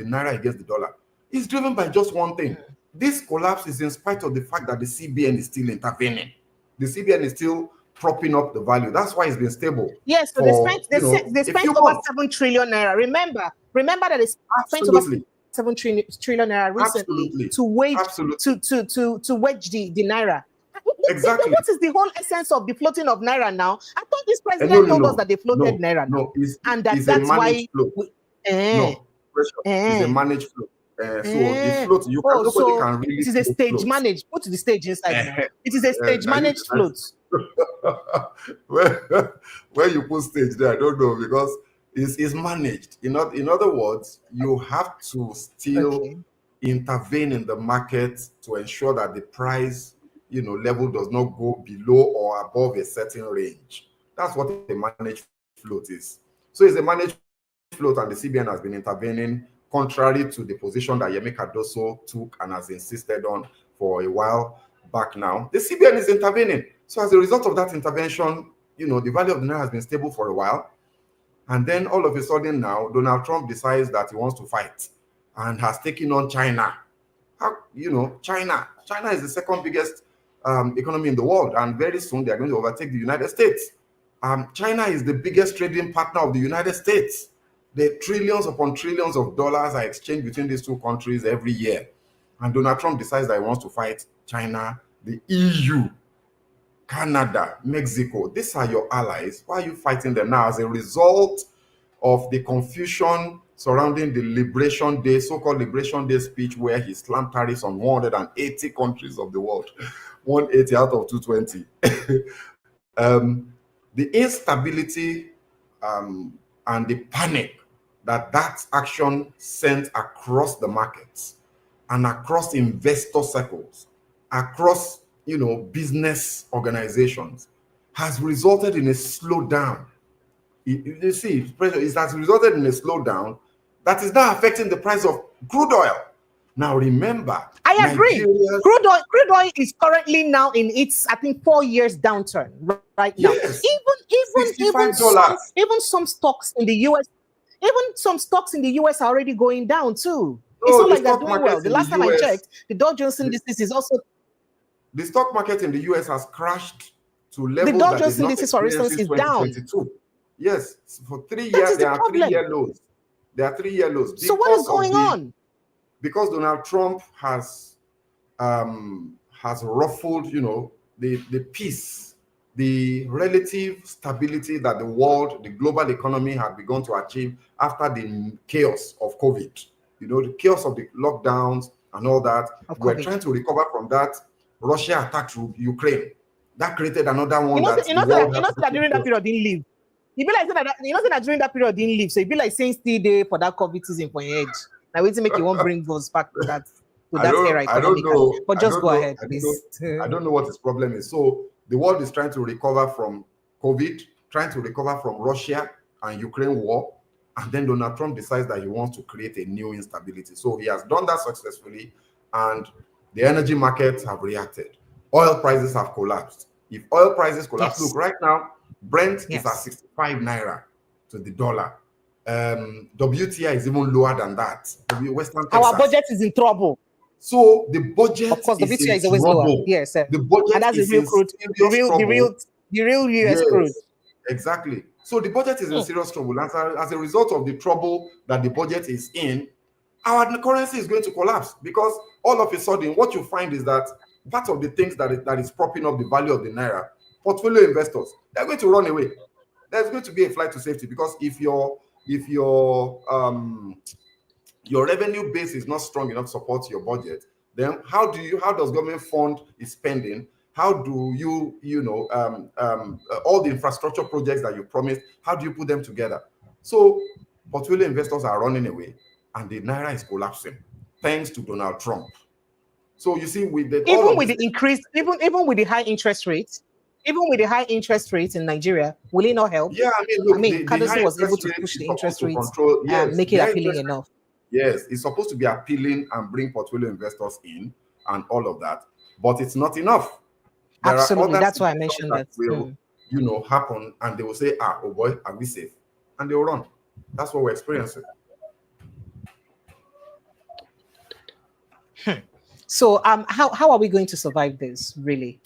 naira against the dollar is driven by just one thing. This collapse is in spite of the fact that the CBN is still intervening. The CBN is still propping up the value. That's why it's been stable. Yes, so they spent over 7 trillion naira. Remember that they spent over 7 trillion naira recently to wedge the naira. Exactly. What is the whole essence of the floating of naira now? I thought this president told us that they floated naira. And that's why. It's a managed float. So the float, nobody can really. It is a stage managed. Put the stage inside now. It is a stage managed float. Where you put stage there, I don't know, because it's managed. In other words, you have to still intervene in the market to ensure that the price, level does not go below or above a certain range. That's what a managed float is. So it's a managed float, and the CBN has been intervening contrary to the position that Yemi Cardoso took and has insisted on for a while back now. The CBN is intervening. So as a result of that intervention, the value of the naira has been stable for a while. And then all of a sudden now, Donald Trump decides that he wants to fight and has taken on China. China is the second biggest economy in the world, and very soon they're going to overtake the United States. China is the biggest trading partner of the United States. The trillions upon trillions of dollars are exchanged between these two countries every year. And Donald Trump decides that he wants to fight China, the EU, Canada, Mexico. These are your allies. Why are you fighting them now? As a result of the confusion surrounding the Liberation Day, so-called Liberation Day speech, where he slammed tariffs on 180 countries of the world, 180 out of 220. The instability and the panic that action sent across the markets and across investor circles, across business organizations, has resulted in a slowdown. You see, it has resulted in a slowdown that is now affecting the price of crude oil. Now remember, I agree. Crude oil is currently now in its, I think, 4 years downturn right now. Yes. Even some stocks in the US. Even some stocks in the US are already going down too. No, it's not like they're doing well. The last time I checked, the Dow Jones Indices is also. The stock market in the US has crashed to levels. The Dow Jones Indices, for instance, is down. Yes, for 3 years there are 3 year lows. There are 3 year lows. So what is going on? Because Donald Trump has ruffled, the peace, the relative stability that the world, the global economy had begun to achieve after the chaos of COVID. The chaos of the lockdowns and all that. We're trying to recover from that. Russia attacked Ukraine. That created another one. That during that period didn't leave. You be like that during that period didn't leave. So you be like saying still there for that COVID season for your head. Now wait to make you won't bring those back to that era. I don't know. But just go ahead, please. I don't know what his problem is. So the world is trying to recover from COVID, trying to recover from Russia and Ukraine war, and then Donald Trump decides that he wants to create a new instability. So he has done that successfully, and the energy markets have reacted. Oil prices have collapsed. If oil prices collapse, look, right now, Brent is at 65 naira to the dollar. WTI is even lower than that. Western Texas. Our budget is in trouble. So the budget, of course, the WTI is in always trouble. lower. Yes, the budget and that's is the real crude, the real US crude. Exactly. So the budget is in serious trouble. As a result of the trouble that the budget is in, our currency is going to collapse, because all of a sudden, what you find is that part of the things that is propping up the value of the naira, portfolio investors, they're going to run away. There's going to be a flight to safety, because if your revenue base is not strong enough to support your budget, then how does government fund its spending? How do you all the infrastructure projects that you promised, how do you put them together? So portfolio investors are running away, and the naira is collapsing thanks to Donald Trump. So you see, with the even with the high interest rates, in Nigeria, will it not help? Yeah, I mean, Kadosi was able to push the interest rates and make it appealing enough. Yes, it's supposed to be appealing and bring portfolio investors in and all of that, but it's not enough. Absolutely, that's why I mentioned that. Will, happen, and they will say, oh boy, are we safe? And they will run. That's what we're experiencing. So, how are we going to survive this, really?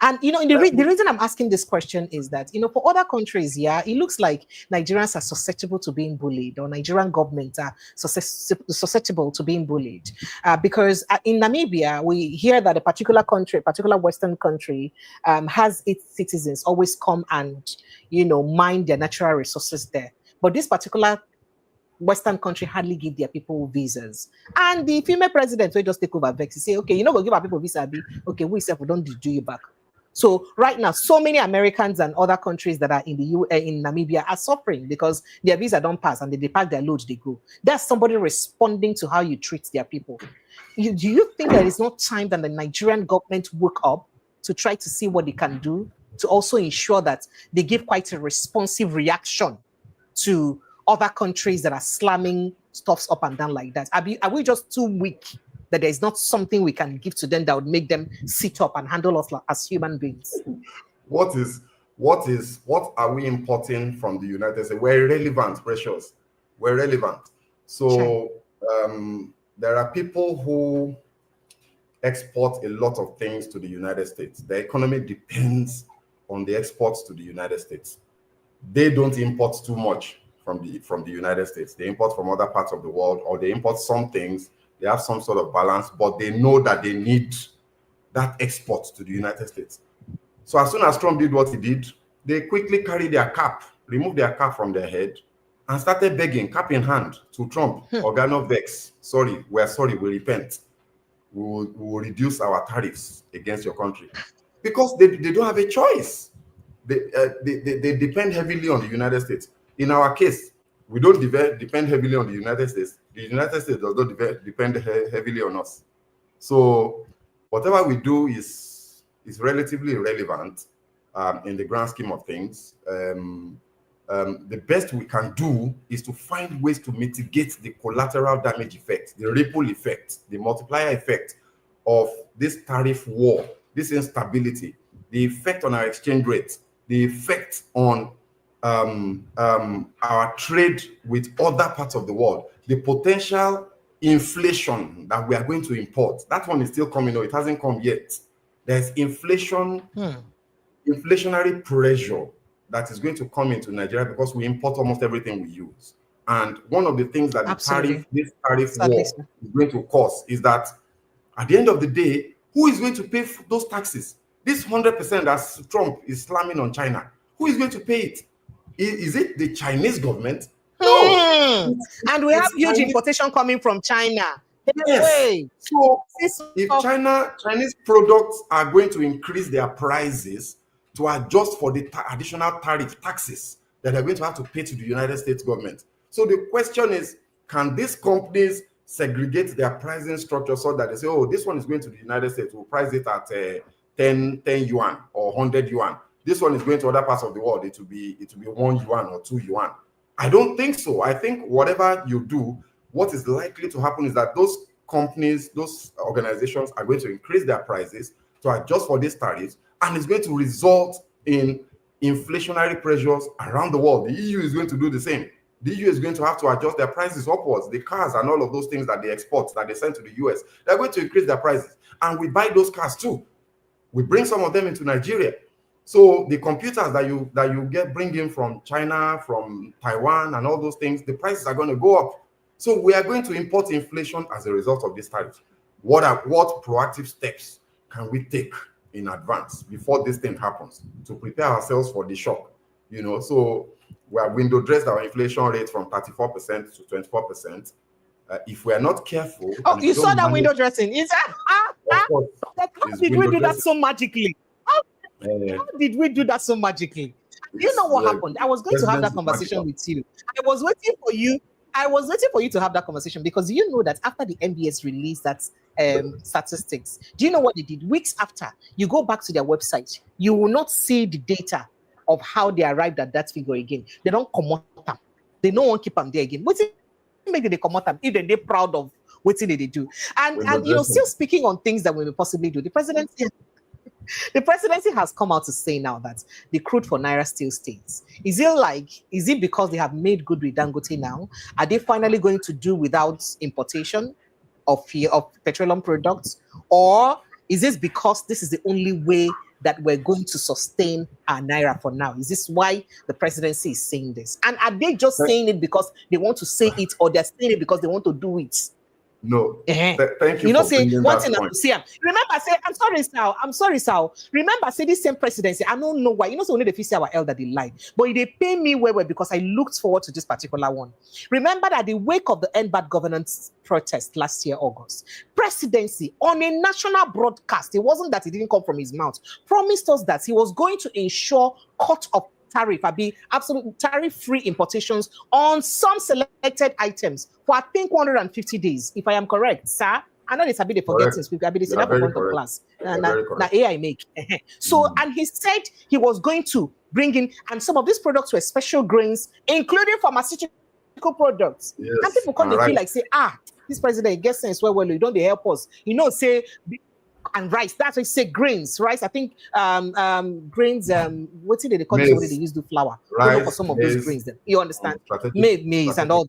And the reason I'm asking this question is that for other countries, it looks like Nigerians are susceptible to being bullied, or Nigerian governments are susceptible to being bullied, because in Namibia we hear that a particular Western country has its citizens always come and mine their natural resources there, but this particular Western country hardly give their people visas, and the female president will just take over vex, say, okay, we'll give our people visa, okay, we don't do you back. So right now, so many Americans and other countries that are in in Namibia are suffering because their visa don't pass, and they pack their load, they go. There's somebody responding to how you treat their people. Do you think there is no time that the Nigerian government woke up to try to see what they can do to also ensure that they give quite a responsive reaction to other countries that are slamming stuffs up and down like that? Are we just too weak that there's not something we can give to them that would make them sit up and handle us as human beings? What are we importing from the United States? We're relevant, precious. We're relevant. So there are people who export a lot of things to the United States. The economy depends on the exports to the United States. They don't import too much from the United States. They import from other parts of the world, or they import some things. They have some sort of balance, but they know that they need that export to the United States. So as soon as Trump did what he did, they quickly carried their cap, removed their cap from their head, and started begging, cap in hand, to Trump. Organo vex, sorry, we repent. We will reduce our tariffs against your country. Because they don't have a choice. They depend heavily on the United States. In our case, we don't depend heavily on the United States. The United States does not depend heavily on us. So whatever we do is relatively irrelevant in the grand scheme of things. The best we can do is to find ways to mitigate the collateral damage effect, the ripple effect, the multiplier effect of this tariff war, this instability, the effect on our exchange rate, the effect on our trade with other parts of the world, the potential inflation that we are going to import. That one is still coming. No, it hasn't come yet. There's inflationary pressure that is going to come into Nigeria because we import almost everything we use. And one of the things that this tariff war is going to cause is that at the end of the day, who is going to pay for those taxes? This 100% that Trump is slamming on China, who is going to pay it? Is it the Chinese government? No. And we have huge importation coming from China. Yes. So if Chinese products are going to increase their prices to adjust for the additional taxes that they're going to have to pay to the United States government. So the question is, can these companies segregate their pricing structure so that they say, oh, this one is going to the United States, we'll price it at 10 yuan or 100 yuan. this one is going to other parts of the world, it will be 1 yuan or 2 yuan. I don't think so. I think whatever you do, what is likely to happen is that those companies, those organizations are going to increase their prices to adjust for these tariffs, and it's going to result in inflationary pressures around the world. The EU is going to do the same. The EU is going to have to adjust their prices upwards. The cars and all of those things that they export, that they send to the US, they're going to increase their prices. And we buy those cars too. We bring some of them into Nigeria. So the computers that you bring in from China, from Taiwan, and all those things, the prices are going to go up. So we are going to import inflation as a result of this tariff. What proactive steps can we take in advance before this thing happens to prepare ourselves for the shock? You know, so we have window dressed our inflation rate from 34% to 24%. If we are not careful, you saw that window dressing. Is that how did we do that so magically? How did we do that so magically? You know what happened? I was going to have that conversation with you. I was waiting for you to have that conversation, because you know that after the MBS released that statistics, do you know what they did? Weeks after, you go back to their website, you will not see the data of how they arrived at that figure again. They don't come up. They don't want to keep them there again. What make they come out if they're proud of what they do? And you know, still speaking on things that we may possibly do, the presidency has come out to say now that the crude for Naira still stays. Is it because they have made good with Dangote now? Are they finally going to do without importation of petroleum products? Or is this because this is the only way that we're going to sustain our Naira for now? Is this why the presidency is saying this? And are they just saying it because they want to say it, or they're saying it because they want to do it? No. Thank you. You know, say one thing I'm saying. Remember, say, I'm sorry, Sal. Remember, say this same presidency. I don't know why. You know, so only the say our elder they lie, but they pay me well because I looked forward to this particular one. Remember that the wake of the end bad governance protest last year, August, presidency on a national broadcast, it wasn't that it didn't come from his mouth, promised us that he was going to ensure cut of tariff, absolute tariff-free importations on some selected items for I think 150 days, if I am correct, sir. I know it's a bit of forgetting. I be the point of class. Now AI make. So, and he said he was going to bring in, and some of these products were special grains, including pharmaceutical products. Yes, and people come they feel like say, this president gets sense well, you don't they help us. You know, say. And rice, that's why I say grains. Rice, I think grains, what's it they call it when they use the flour? Rice, for some of those grains. Then you understand? Maize and all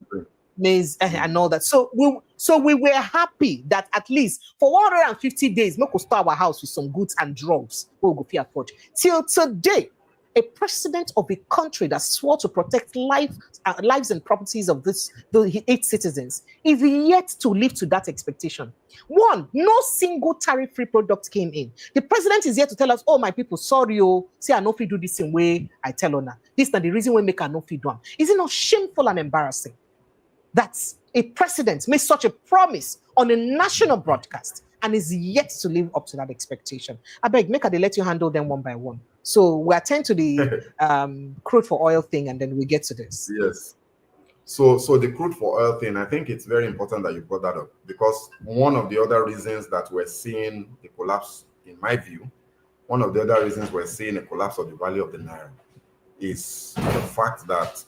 maize and all that. So we were happy that at least for 150 days, we could start our house with some goods and drugs. We'll go fear afford. Till today, a president of a country that swore to protect lives and properties of the 8 citizens is yet to live to that expectation. One, no single tariff-free product came in. The president is here to tell us, oh, my people, sorry, say I know if you do this same way, I tell on her. This is not the reason we make I know if you do. Is it not shameful and embarrassing that a president made such a promise on a national broadcast and is yet to live up to that expectation? I beg, make her they let you handle them one by one. So we attend to the crude for oil thing, and then we get to this. Yes. So the crude for oil thing, I think it's very important that you brought that up, because one of the other reasons that we're seeing the collapse, in my view, one of the other reasons we're seeing a collapse of the value of the Naira is the fact that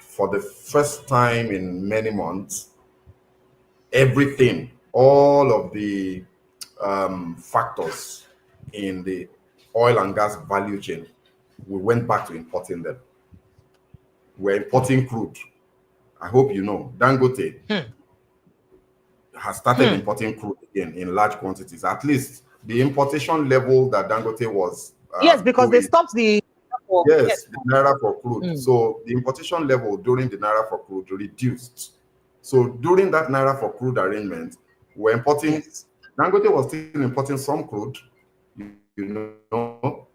for the first time in many months, everything, all of the factors in the oil and gas value chain, we went back to importing them. We're importing crude. I hope you know, Dangote has started importing crude again in large quantities. At least the importation level that Dangote was. Yes, because they stopped the. The Naira for crude. So the importation level during the Naira for crude reduced. So during that Naira for crude arrangement, we're importing. Yes. Dangote was still importing some crude. You know,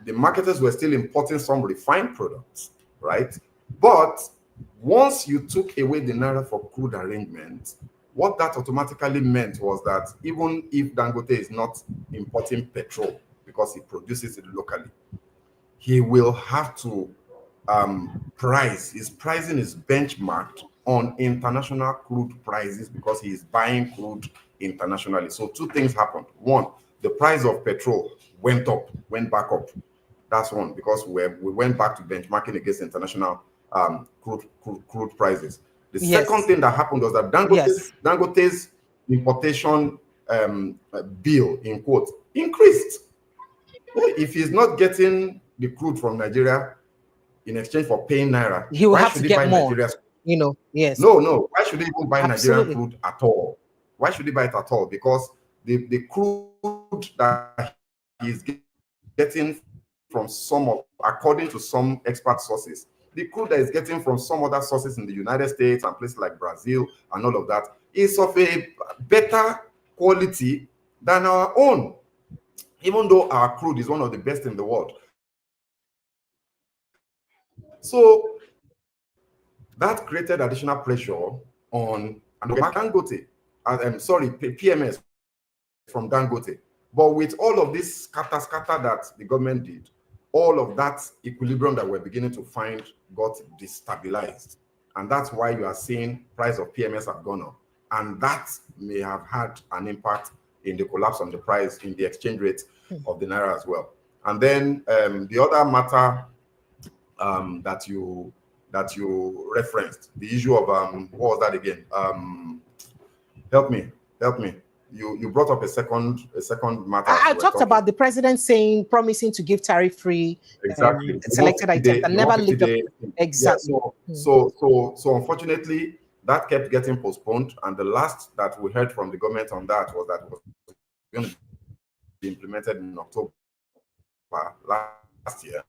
the marketers were still importing some refined products, right? But once you took away the Naira for crude arrangement, what that automatically meant was that even if Dangote is not importing petrol because he produces it locally, he will have to price. His pricing is benchmarked on international crude prices because he is buying crude internationally. So two things happened. One, The price of petrol went back up. That's one, because we went back to benchmarking against international crude prices. The second thing that happened was that Dangote's importation bill, in quote, increased. If he's not getting the crude from Nigeria in exchange for paying Naira, he will have to get more. Nigeria's, yes. No. Why should he even buy Nigerian crude at all? Why should he buy it at all? Because the crude that he's getting from according to some expert sources, the crude that is getting from some other sources in the United States and places like Brazil and all of that is of a better quality than our own, even though our crude is one of the best in the world. So that created additional pressure on Dangote, PMS from Dangote. But with all of this scatter that the government did, all of that equilibrium that we're beginning to find got destabilized. And that's why you are seeing price of PMS have gone up. And that may have had an impact in the collapse on the price in the exchange rate of the Naira as well. And then the other matter that you referenced, the issue of, what was that again? Help me. You brought up a second matter. I talked about the president promising to give tariff-free selected items and never lived up. Exactly. Yeah, so unfortunately, that kept getting postponed, and the last that we heard from the government on that was that it was going to be implemented in October last year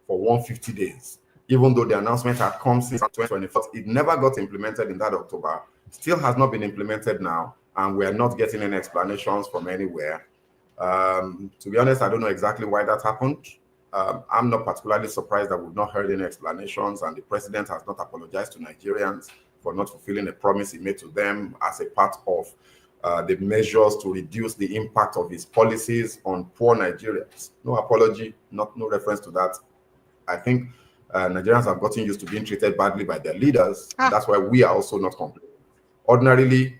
for 150 days. Even though the announcement had come since 2024, it never got implemented in that October. Still has not been implemented now, and we are not getting any explanations from anywhere. To be honest, I don't know exactly why that happened. I'm not particularly surprised that we've not heard any explanations, and the president has not apologized to Nigerians for not fulfilling a promise he made to them as a part of the measures to reduce the impact of his policies on poor Nigerians. No apology, no reference to that. I think Nigerians have gotten used to being treated badly by their leaders. And that's why we are also not complaining. Ordinarily,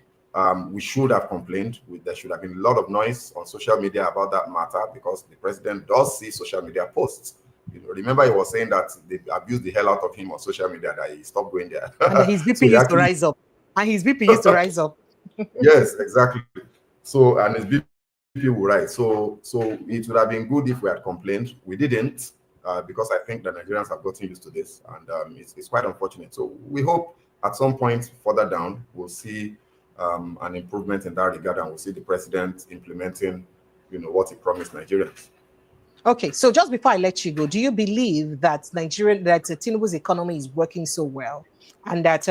we should have complained. There should have been a lot of noise on social media about that matter, because the president does see social media posts. Remember, he was saying that they abused the hell out of him on social media, that he stopped going there. And his BP used to rise up. And his BP used to rise up. Yes, exactly. So, and his BP will rise. So it would have been good if we had complained. We didn't. Because I think the Nigerians have gotten used to this, and it's quite unfortunate. So we hope at some point further down, we'll see an improvement in that regard, and we'll see the president implementing, what he promised Nigerians. Okay, so just before I let you go, do you believe that Tinubu's economy is working so well, and that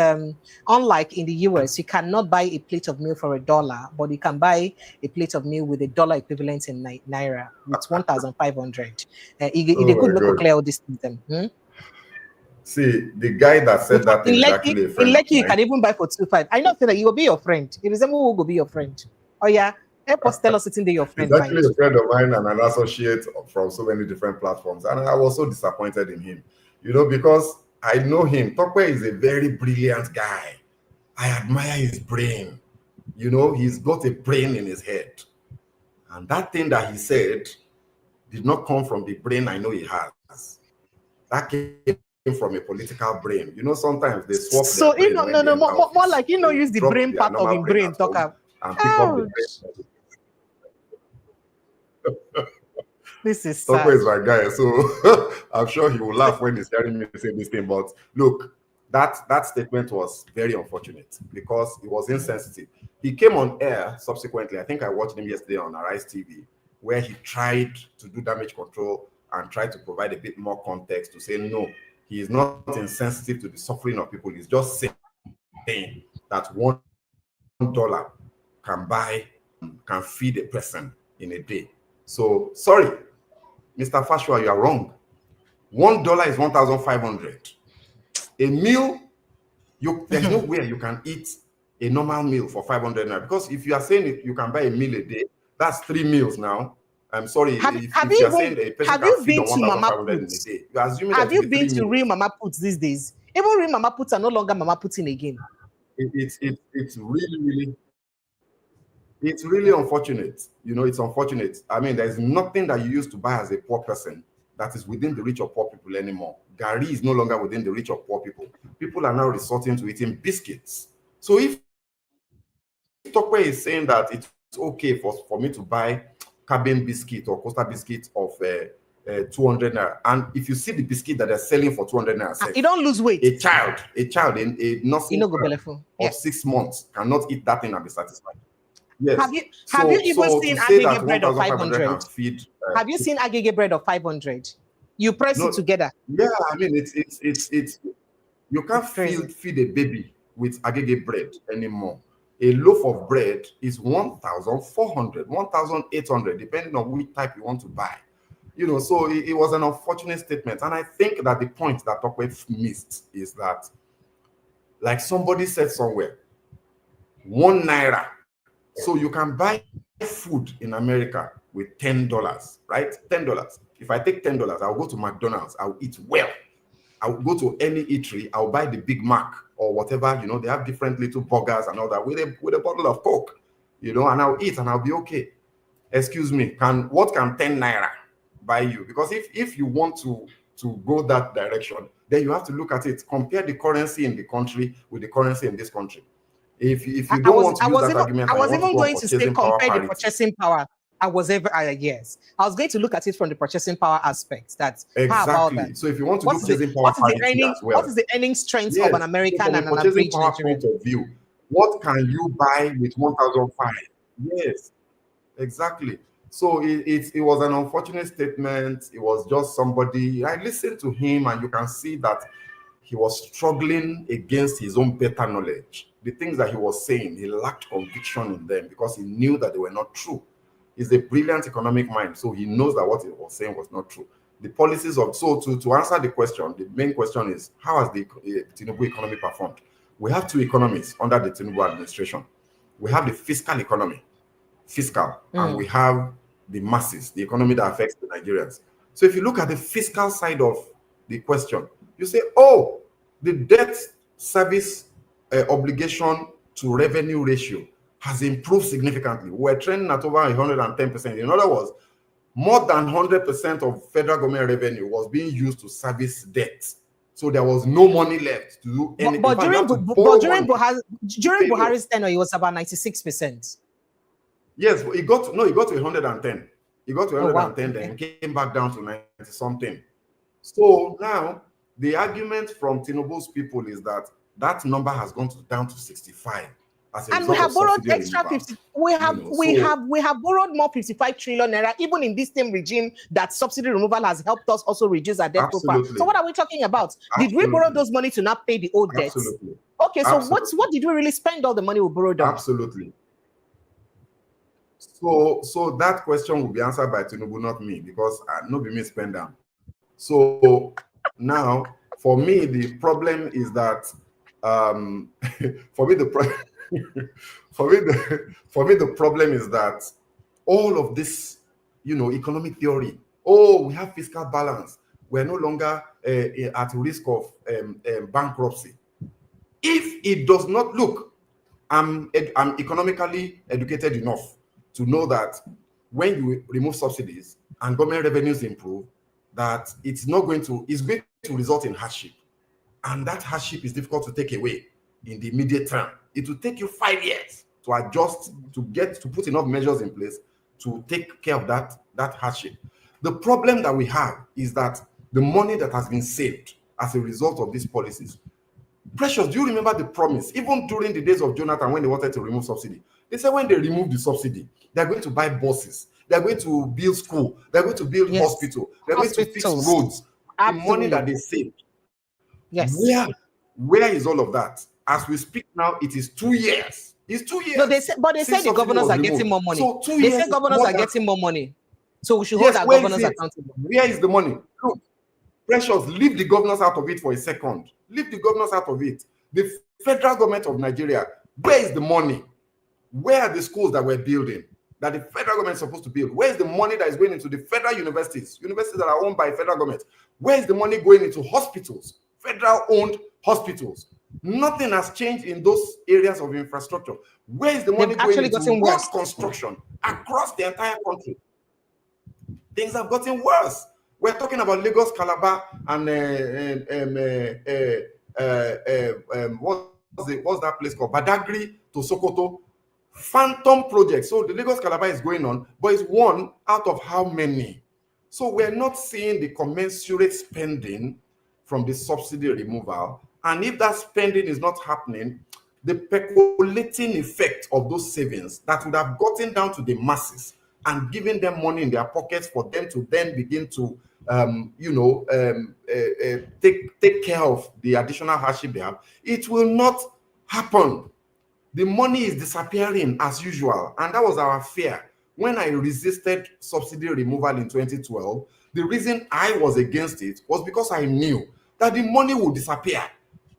unlike in the US, you cannot buy a plate of meal for $1, but you can buy a plate of meal with $1 equivalent in Naira with 1,500? He could look clear all this system. See, the guy that said that is actually a friend. In Lekki, you can even buy for 2,500. I know that he will be your friend. It is who will be your friend. Oh yeah, help us tell us sitting there your friend. He's actually a friend of mine and an associate from so many different platforms, and I was so disappointed in him, because I know him. Tokwe is a very brilliant guy. I admire his brain. He's got a brain in his head. And that thing that he said did not come from the brain I know he has. That came from a political brain. Sometimes they swap. So, more like, use the brain part of his brain. Talk up. And pick up the brain. This is sad. Tokwe is my guy, so I'm sure he will laugh when he's hearing me say this thing. But look, that statement was very unfortunate because it was insensitive. He came on air subsequently. I think I watched him yesterday on Arise TV, where he tried to do damage control and tried to provide a bit more context to say, no, he is not insensitive to the suffering of people. He's just saying that $1 can feed a person in a day. So, sorry, Mr. Fashua, you are wrong. $1 is 1,500. A meal, there's no way you can eat a normal meal for 500 naira, because if you are saying you can buy a meal a day, that's 3 meals now. I'm sorry. Have you been to Mama Puts? Have you been to real Mama Puts these days? Even real Mama Puts are no longer Mama Puts in again. It's really, really. It's really unfortunate. You know, it's unfortunate. I mean, there's nothing that you used to buy as a poor person that is within the reach of poor people anymore. Gari is no longer within the reach of poor people. People are now resorting to eating biscuits. So if Tokwe is saying that it's okay for me to buy cabin biscuit or Costa biscuit of 200 naira, and if you see the biscuit that they're selling for 200 naira, you don't lose weight. A child, a nursing of 6 months cannot eat that thing and be satisfied. Yes. Have you even seen aggregate bread of 500? Feed, have you seen aggregate bread of 500? You press it together. Yeah, I mean it's you can't feed a baby with aggregate bread anymore. A loaf of bread is 1,400, 1,800, depending on which type you want to buy. You know, so it was an unfortunate statement. And I think that the point that Tokwe missed is that, like somebody said somewhere, 1 naira. So you can buy food in America with $10, right? $10. If I take $10, I'll go to McDonald's, I'll eat well. I'll go to any eatery, I'll buy the Big Mac or whatever, you know, they have different little burgers and all that with a bottle of Coke, you know, and I'll eat and I'll be okay. Excuse me, what can 10 naira buy you? Because if you want to go that direction, then you have to look at it, compare the currency in the country with the currency in this country. If you don't want to use that argument, I was even going to say compare the purchasing power. I was going to look at it from the purchasing power aspect. That's exactly. How about that? So if you want to do purchasing power parity as well, what is the earning strength of an American and an average Nigerian? Point of view, what can you buy with 1,005? Yes, exactly. So it was an unfortunate statement. It was just somebody. I listened to him, and you can see that he was struggling against his own better knowledge. The things that he was saying, he lacked conviction in them because he knew that they were not true. He's a brilliant economic mind, so he knows that what he was saying was not true. The policies of to answer the question, the main question is, how has the Tinubu economy performed? We have two economies under the Tinubu administration. We have the fiscal economy, and we have the masses, the economy that affects the Nigerians. So if you look at the fiscal side of the question, you say, oh, the debt service obligation to revenue ratio has improved significantly. We're trending at over 110%. In other words, more than 100% of federal government revenue was being used to service debt. So there was no money left to do anything. But during Buhari's tenure, it was about 96%. Yes, it got to 110. It got to 110, then came back down to 90 something. So now the argument from Tinubu's people is that that number has gone down to 65. And we have borrowed extra 50. We have borrowed more 55 trillion naira, even in this same regime that subsidy removal has helped us also reduce our debt profile. So what are we talking about? Did we borrow those money to not pay the old debts? Absolutely. Okay, so what did we really spend all the money we borrowed on? Absolutely. So that question will be answered by Tinubu, not me, because no be me spend them. So now, for me, the problem is that for me the problem is that all of this, economic theory. Oh, we have fiscal balance. We're no longer at risk of bankruptcy. If it does not look, I'm economically educated enough to know that when you remove subsidies and government revenues improve, that it's going to result in hardship. And that hardship is difficult to take away in the immediate term. It will take you 5 years to adjust, to put enough measures in place to take care of that hardship. The problem that we have is that the money that has been saved as a result of these policies. Precious, do you remember the promise? Even during the days of Jonathan, when they wanted to remove subsidy, they said when they remove the subsidy, they're going to buy buses, they're going to build school, they're going to build hospital, they're going to fix roads. The money that they saved. Yes. Where is all of that? As we speak now, it is 2 years. It's 2 years. No, they say the governors are getting more money. So they say governors are getting more money. So we should hold our governors accountable. Where is the money? Look, Precious, leave the governors out of it for a second. Leave the governors out of it. The federal government of Nigeria, where is the money? Where are the schools that we're building that the federal government is supposed to build? Where is the money that is going into the federal universities that are owned by federal government? Where is the money going into hospitals, federal-owned hospitals? Nothing has changed in those areas of infrastructure. Where is the money going into road construction across the entire country? Things have gotten worse. We're talking about Lagos, Calabar, and what's that place called? Badagry to Sokoto. Phantom projects. So the Lagos Calabar is going on, but it's one out of how many? So we're not seeing the commensurate spending from the subsidy removal. And if that spending is not happening, the percolating effect of those savings that would have gotten down to the masses and given them money in their pockets for them to then begin to take care of the additional hardship they have, it will not happen. The money is disappearing as usual. And that was our fear. When I resisted subsidy removal in 2012, the reason I was against it was because I knew that the money would disappear.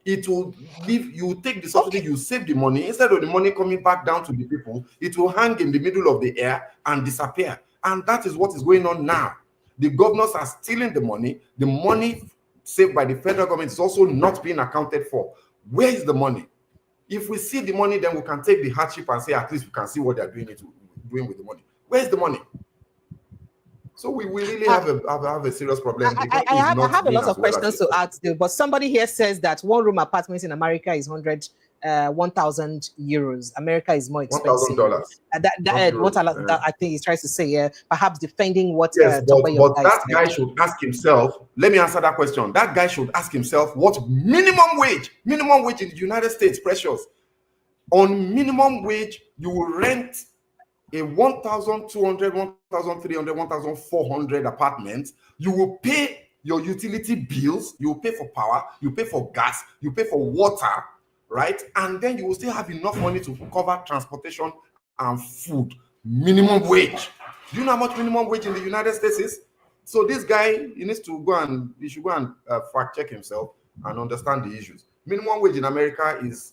It will leave, you take the subsidy, you save the money. Instead of the money coming back down to the people, it will hang in the middle of the air and disappear. And that is what is going on now. The governors are stealing the money. The money saved by the federal government is also not being accounted for. Where is the money? If we see the money, then we can take the hardship and say at least we can see what they're doing with the money. Where's the money? So we really have a serious problem. I have a lot of questions to ask you, but somebody here says that one-room apartment in America is 1,000 euros. America is more expensive. $1,000. I think he's trying to say, perhaps defending what. Yes, but that guy should ask himself. Let me answer that question. That guy should ask himself what minimum wage in the United States, precious. On minimum wage, you will rent a 1,200, 1,300, 1,400 apartments. You will pay your utility bills. You will pay for power. You pay for gas. You pay for water. Right? And then you will still have enough money to cover transportation and food. Minimum wage. Do you know how much minimum wage in the United States is? So this guy, he should go and fact check himself and understand the issues. Minimum wage in America is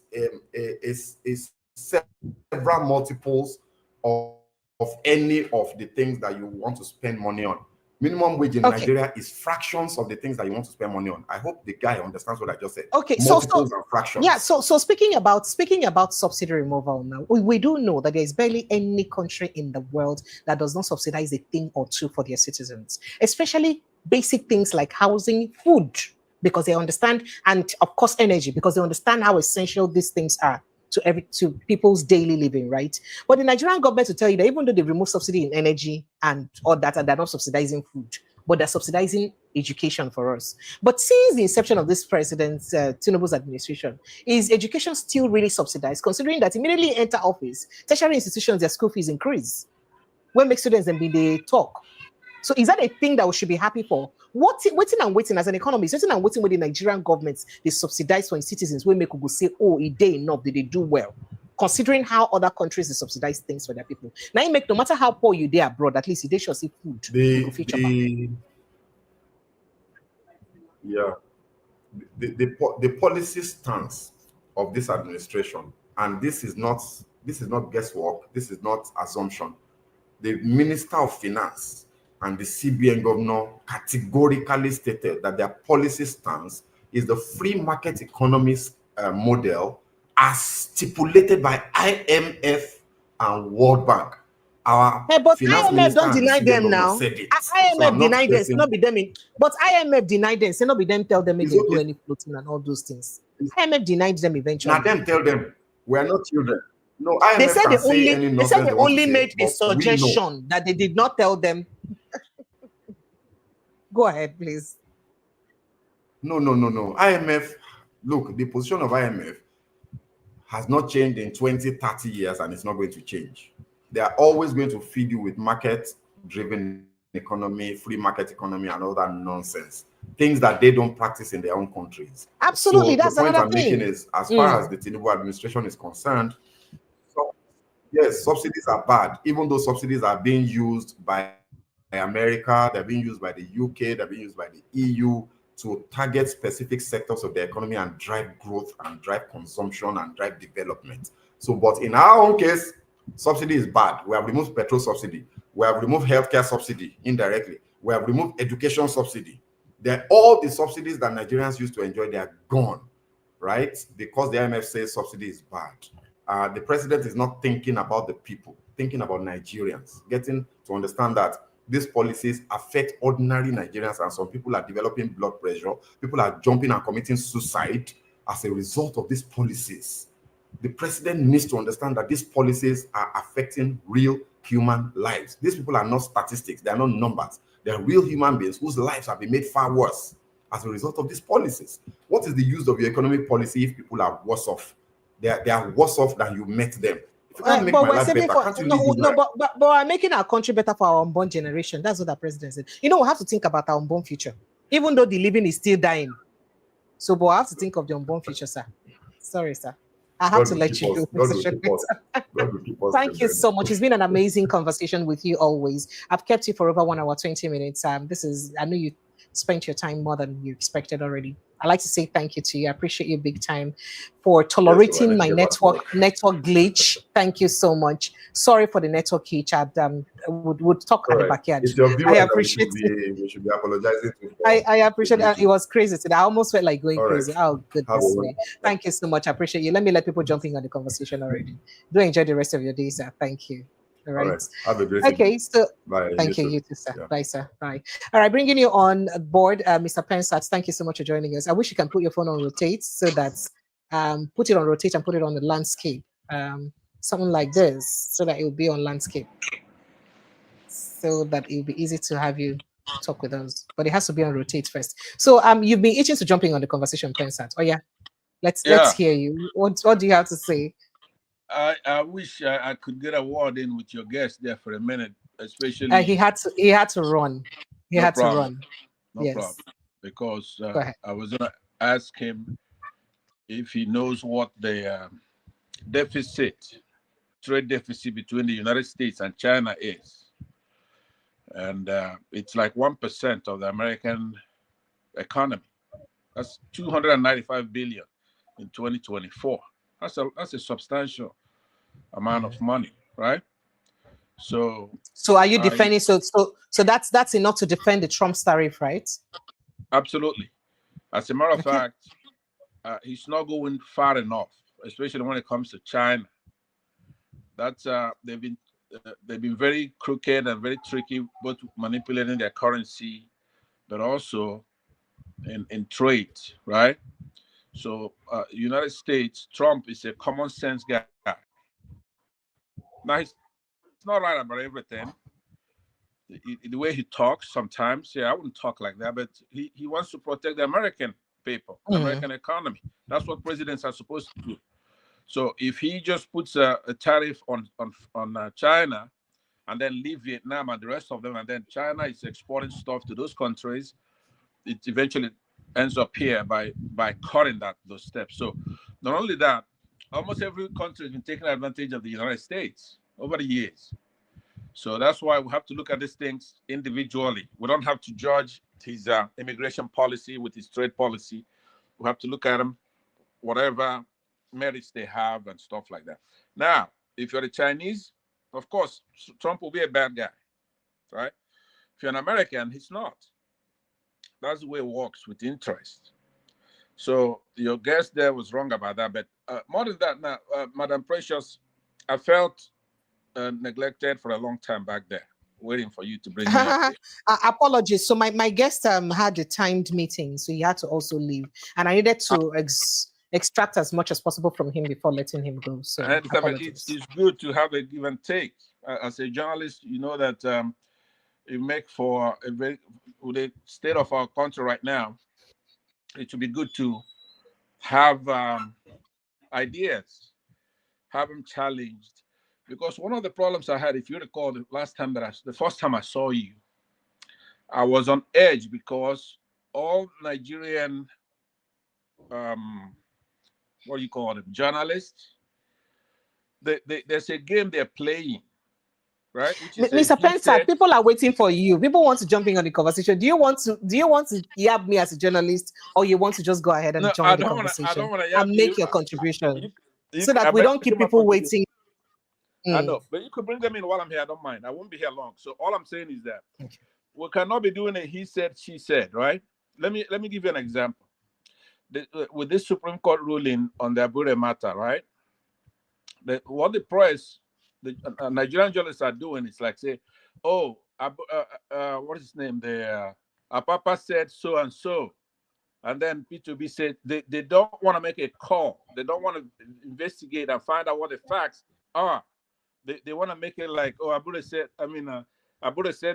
several multiples of any of the things that you want to spend money on. Minimum wage in Nigeria is fractions of the things that you want to spend money on. I hope the guy understands what I just said. Okay, multiples and fractions. Yeah, so speaking about subsidy removal now, we do know that there is barely any country in the world that does not subsidize a thing or two for their citizens, especially basic things like housing, food, because they understand, and of course energy, because they understand how essential these things are to people's daily living, right? But the Nigerian government will tell you that even though they remove subsidy in energy and all that, and they're not subsidizing food, but they're subsidizing education for us. But since the inception of this president, Tinubu's administration, is education still really subsidized, considering that immediately enter office, tertiary institutions, their school fees increase? When make students then be they talk? So is that a thing that we should be happy for? Waiting as an economist, waiting and waiting with the Nigerian government, they subsidize for its citizens, where make people say, oh, it day enough, did they do well? Considering how other countries they subsidize things for their people. Now you make, no matter how poor you they abroad, at least they should see food. The policy stance of this administration, and this is not guesswork, this is not assumption. The Minister of Finance and the CBN governor categorically stated that their policy stance is the free market economy model as stipulated by IMF and World Bank. But IMF don't deny them now. IMF denied them, not be them. But IMF denied them, so not be them tell them they do any floating and all those things. IMF denied them eventually. Now them tell them we are not children. No, IMF they said they only made a suggestion that they did not tell them. Go ahead, please. No. IMF, look, the position of IMF has not changed in 20, 30 years, and it's not going to change. They are always going to feed you with market-driven economy, free market economy, and all that nonsense. Things that they don't practice in their own countries. Absolutely, so that's the point another I'm thing. making is, as far as the Tinubu administration is concerned, yes, subsidies are bad, even though subsidies are being used by America, they're being used by the UK, they're being used by the EU to target specific sectors of the economy and drive growth and drive consumption and drive development. So, but in our own case, subsidy is bad. We have removed petrol subsidy. We have removed healthcare subsidy indirectly. We have removed education subsidy. All the subsidies that Nigerians used to enjoy, they are gone. right? Because the IMF says subsidy is bad. The president is not thinking about the people, thinking about Nigerians, getting to understand that these policies affect ordinary Nigerians, and some people are developing blood pressure. People are jumping and committing suicide as a result of these policies. The president needs to understand that these policies are affecting real human lives. These people are not statistics. They are not numbers. They are real human beings whose lives have been made far worse as a result of these policies. What is the use of your economic policy if people are worse off? They are worse off than you met them. If you can't make my life better, can't you live but we're making our country better for our unborn generation. That's what the president said. You know, we have to think about our unborn future, even though the living is still dying. So, but I have to think of the unborn future, sir. Sorry, sir. I have to let you go. Thank you so much. It's been an amazing conversation with you always. I've kept you for over 1 hour, 20 minutes. I know you spent your time more than you expected already. I'd like to say thank you to you. I appreciate you big time for tolerating my network glitch. Thank you so much. Sorry for the network hitch. Would talk at the backyard. I appreciate it. We should be apologizing to. I appreciate it. It was crazy today. I almost felt like going crazy. Oh, goodness me. Thank you so much. I appreciate you. Let me let people jumping on the conversation already. Do enjoy the rest of your day, sir. Thank you. All right. Have a great day. So bye. Thank you. You too, sir. Yeah. Bye, sir. Bye. All right, bringing you on board, Mr. Pensat. Thank you so much for joining us. I wish you can put your phone on rotate so that put it on rotate and put it on the landscape. Something like this, so that it will be on landscape. So that it will be easy to have you talk with us. But it has to be on rotate first. So you've been itching to jumping on the conversation, Pensat. Oh yeah. Let's hear you. What do you have to say? I wish I could get a word in with your guest there for a minute, especially. He had to run. He had to run. No problem. Because I was going to ask him if he knows what the trade deficit between the United States and China is. And it's like 1% of the American economy. That's $295 billion in 2024. That's a substantial amount of money, right? So are you defending? So that's enough to defend the Trump tariff, right? Absolutely. As a matter of fact, he's not going far enough, especially when it comes to China. That's they've been very crooked and very tricky, both manipulating their currency, but also in trade, right? So United States, Trump is a common sense guy. Now, he's not right about everything. The way he talks sometimes, I wouldn't talk like that, but he wants to protect the American people, the American economy. That's what presidents are supposed to do. So if he just puts a tariff on China and then leave Vietnam and the rest of them, and then China is exporting stuff to those countries, it eventually ends up here by cutting those steps. So not only that, almost every country has been taking advantage of the United States over the years. So that's why we have to look at these things individually. We don't have to judge his immigration policy with his trade policy. We have to look at them, whatever merits they have and stuff like that. Now, if you're the Chinese, of course, Trump will be a bad guy, right? If you're an American, he's not. That's the way it works with interest. So your guest there was wrong about that. But more than that, now, Madam Precious, I felt neglected for a long time back there, waiting for you to bring me up. Apologies. So my guest had a timed meeting, so he had to also leave. And I needed to extract as much as possible from him before letting him go. So it's good to have a give and take. As a journalist, you know that it makes for with the state of our country right now, it would be good to have ideas, have them challenged. Because one of the problems I had, if you recall, the first time I saw you, I was on edge because all Nigerian, what do you call them, journalists, there's a game they're playing. Right? Mr. Pensat, people are waiting for you. People want to jump in on the conversation. Do you want to yab me as a journalist, or you want to just go ahead and join the conversation and make your contribution so that we don't keep people waiting? I know, but you could bring them in while I'm here. I don't mind. I won't be here long. So all I'm saying is that we cannot be doing a he said, she said, right? Let me give you an example. with this Supreme Court ruling on the Abure matter, right? What the press, the Nigerian journalists are doing is like say, oh, what is his name? Apapa said so and so. And then P2B said they don't want to make a call. They don't want to investigate and find out what the facts are. They want to make it like, oh, Abure said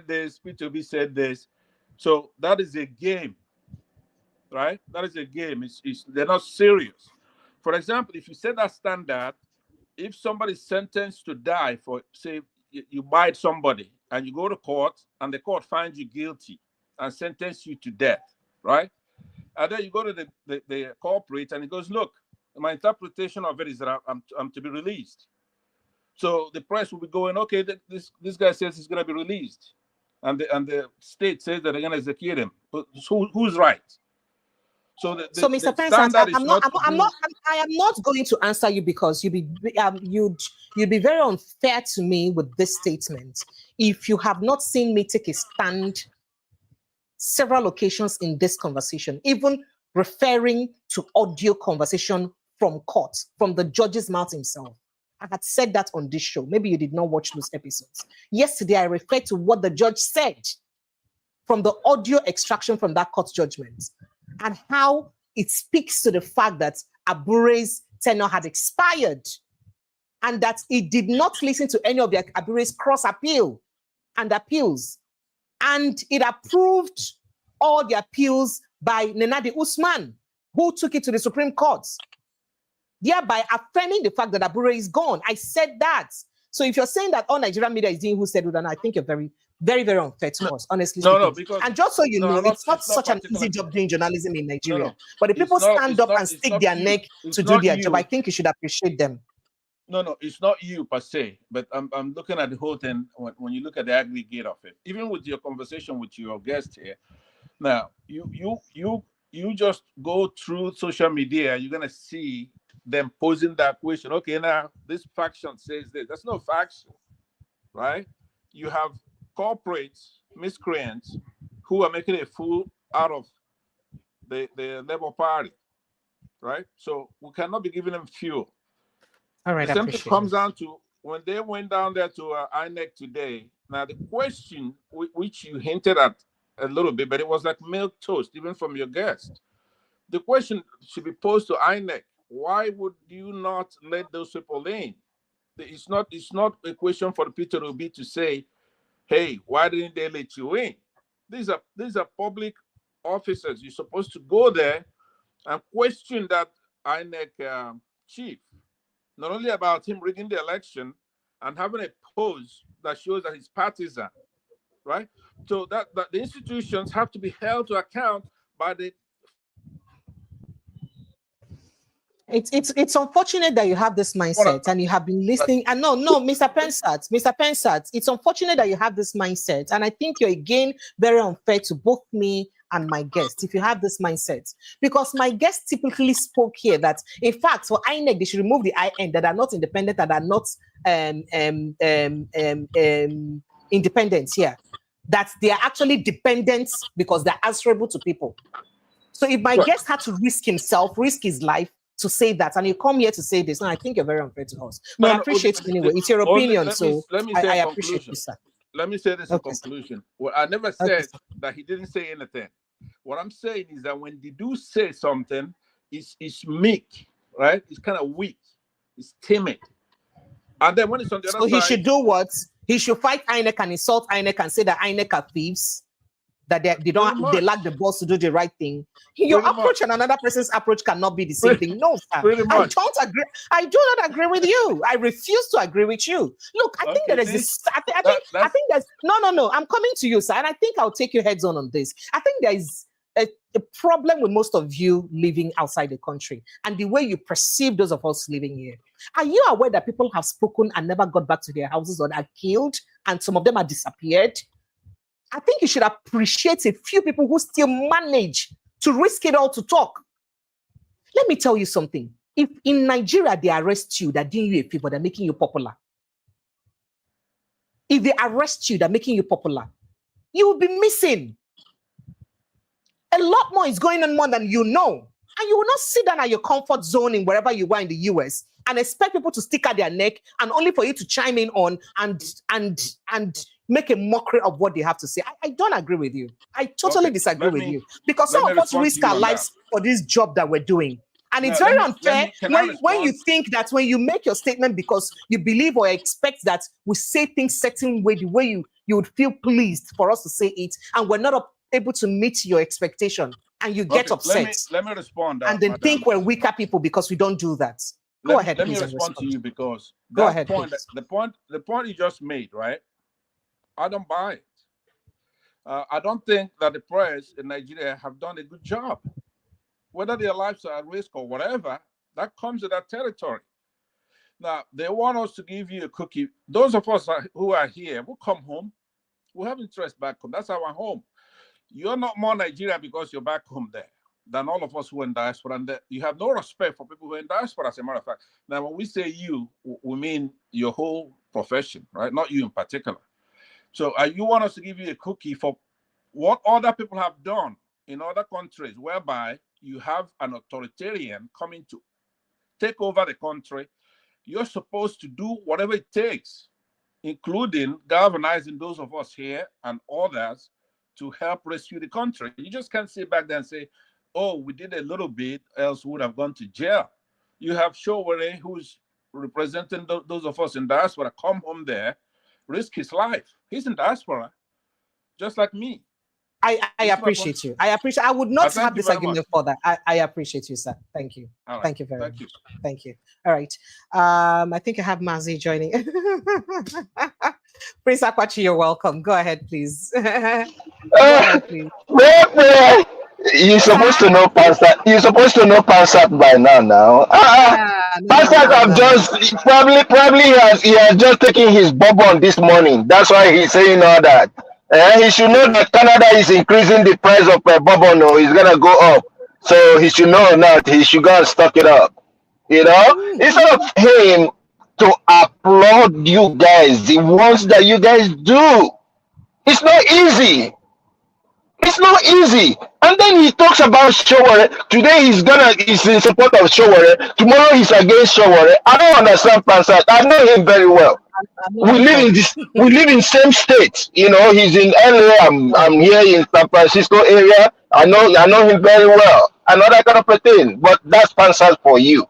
this, P2B said this. So that is a game, right? That is a game. They're not serious. For example, if you set that standard, if somebody's sentenced to die for, say, you bite somebody and you go to court and the court finds you guilty and sentence you to death, right? And then you go to the corporate and it goes, look, my interpretation of it is that I'm to be released. So the press will be going, okay, this guy says he's going to be released. And the state says that they're going to execute him. But who's right? So Mr. Pence, I am not going to answer you because you'd be very unfair to me with this statement. If you have not seen me take a stand several occasions in this conversation, even referring to audio conversation from court, from the judge's mouth himself. I had said that on this show. Maybe you did not watch those episodes. Yesterday, I referred to what the judge said from the audio extraction from that court judgment and how it speaks to the fact that Abure's tenure had expired and that he did not listen to any of Abure's cross appeal and appeals. And it approved all the appeals by Nenadi Usman, who took it to the Supreme Court, thereby affirming the fact that Abure is gone. I said that. So if you're saying that all Nigerian media is doing who said it, then I think you're very, very, very unfair to us, honestly. No, because, and just so you know, it's not such an easy job doing journalism in Nigeria. But the people stand up and stick their neck to do their job. I think you should appreciate them. No, it's not you per se, but I'm looking at the whole thing when you look at the aggregate of it. Even with your conversation with your guest here, now you just go through social media, you're gonna see them posing that question. Okay, now this faction says this. That's no faction, right? You have corporates, miscreants, who are making a fool out of the Labour Party, right? So we cannot be giving them fuel. All right, the same thing comes down to when they went down there to INEC today. Now, the question which you hinted at a little bit, but it was like milk toast, even from your guest. The question should be posed to INEC. Why would you not let those people in? It's not a question for the Peter Obi to say, hey, why didn't they let you in? These are public officers. You're supposed to go there and question that INEC chief. Not only about him rigging the election and having a pose that shows that he's partisan, right? So that the institutions have to be held to account by the. It's unfortunate that you have this mindset and you have been listening. And no, Mr. Pensat, it's unfortunate that you have this mindset. And I think you're again very unfair to both me and my guest if you have this mindset, because my guest typically spoke here that in fact for INEC they should remove the IN that are not independent, that are not independent here, that they are actually dependent because they're answerable to people. So if my guest had to risk his life to say that, and you come here to say this, I think you're very unfair to us. But I appreciate it anyway. It's your opinion, I appreciate you, sir. Let me say this in conclusion. Well, I never said that he didn't say anything. What I'm saying is that when they do say something, it's meek, right? It's kind of weak. It's timid. And then when it's on the other side... So he should do what? He should fight INEC and insult INEC and say that INEC are thieves, that they lack the balls to do the right thing. Your approach and another person's approach cannot be the same thing. No, sir. I don't agree. I do not agree with you. I refuse to agree with you. Look, I think there is this. I think there's no. I'm coming to you, sir, and I think I'll take your heads on this. I think there is a problem with most of you living outside the country and the way you perceive those of us living here. Are you aware that people have spoken and never got back to their houses or are killed, and some of them are disappeared? I think you should appreciate a few people who still manage to risk it all to talk. Let me tell you something. If in Nigeria they arrest you, they're doing you a favor, they're making you popular. If they arrest you, they're making you popular. You will be missing. A lot more is going on more than you know. And you will not sit down at your comfort zone in wherever you are in the US and expect people to stick at their neck and only for you to chime in on and make a mockery of what they have to say. I don't agree with you. I totally disagree with you. Because some of us risk our lives for this job that we're doing. And it's very unfair when you think that when you make your statement because you believe or expect that we say things certain way, the way you would feel pleased for us to say it, and we're not able to meet your expectation, and you get upset. Let me respond. And then think we're weaker people because we don't do that. Go ahead, please. Let me respond to you because go ahead. The point you just made, right? I don't buy it. I don't think that the press in Nigeria have done a good job. Whether their lives are at risk or whatever, that comes with that territory. Now, they want us to give you a cookie. Those of us who are here, we'll come home. We have interest back home. That's our home. You're not more Nigerian because you're back home there than all of us who are in diaspora. And you have no respect for people who are in diaspora, as a matter of fact. Now, when we say you, we mean your whole profession, right? Not you in particular. So you want us to give you a cookie for what other people have done in other countries, whereby you have an authoritarian coming to take over the country. You're supposed to do whatever it takes, including galvanizing those of us here and others to help rescue the country. You just can't sit back there and say, oh, we did a little bit, else we would have gone to jail. You have Showore, who's representing those of us in diaspora, come home there, risk his life. He's in diaspora, just like me. I appreciate you. I would not have this argument further. I appreciate you, sir. Thank you. Right. Thank you very much. Thank you. All right. I think I have Mazi joining. Prince Akwachi, you're welcome. Go ahead, please. Go ahead, please. You're supposed to know Pansat. You're supposed to know Pansat by now. Pansat have just probably he has just taken his bourbon this morning. That's why he's saying all that. He should know that Canada is increasing the price of bourbon. No, it's gonna go up. So he should know that he should go and stock it up. You know, instead of him to applaud you guys, the ones that you guys do, it's not easy. It's not easy. And then he talks about Showore. Today he's in support of Showore. Tomorrow he's against Showore. I don't understand Pansat. I know him very well. We live in same state. You know, he's in LA. I'm here in San Francisco area. I know him very well. I know that kind of a thing. But that's Pansat for you.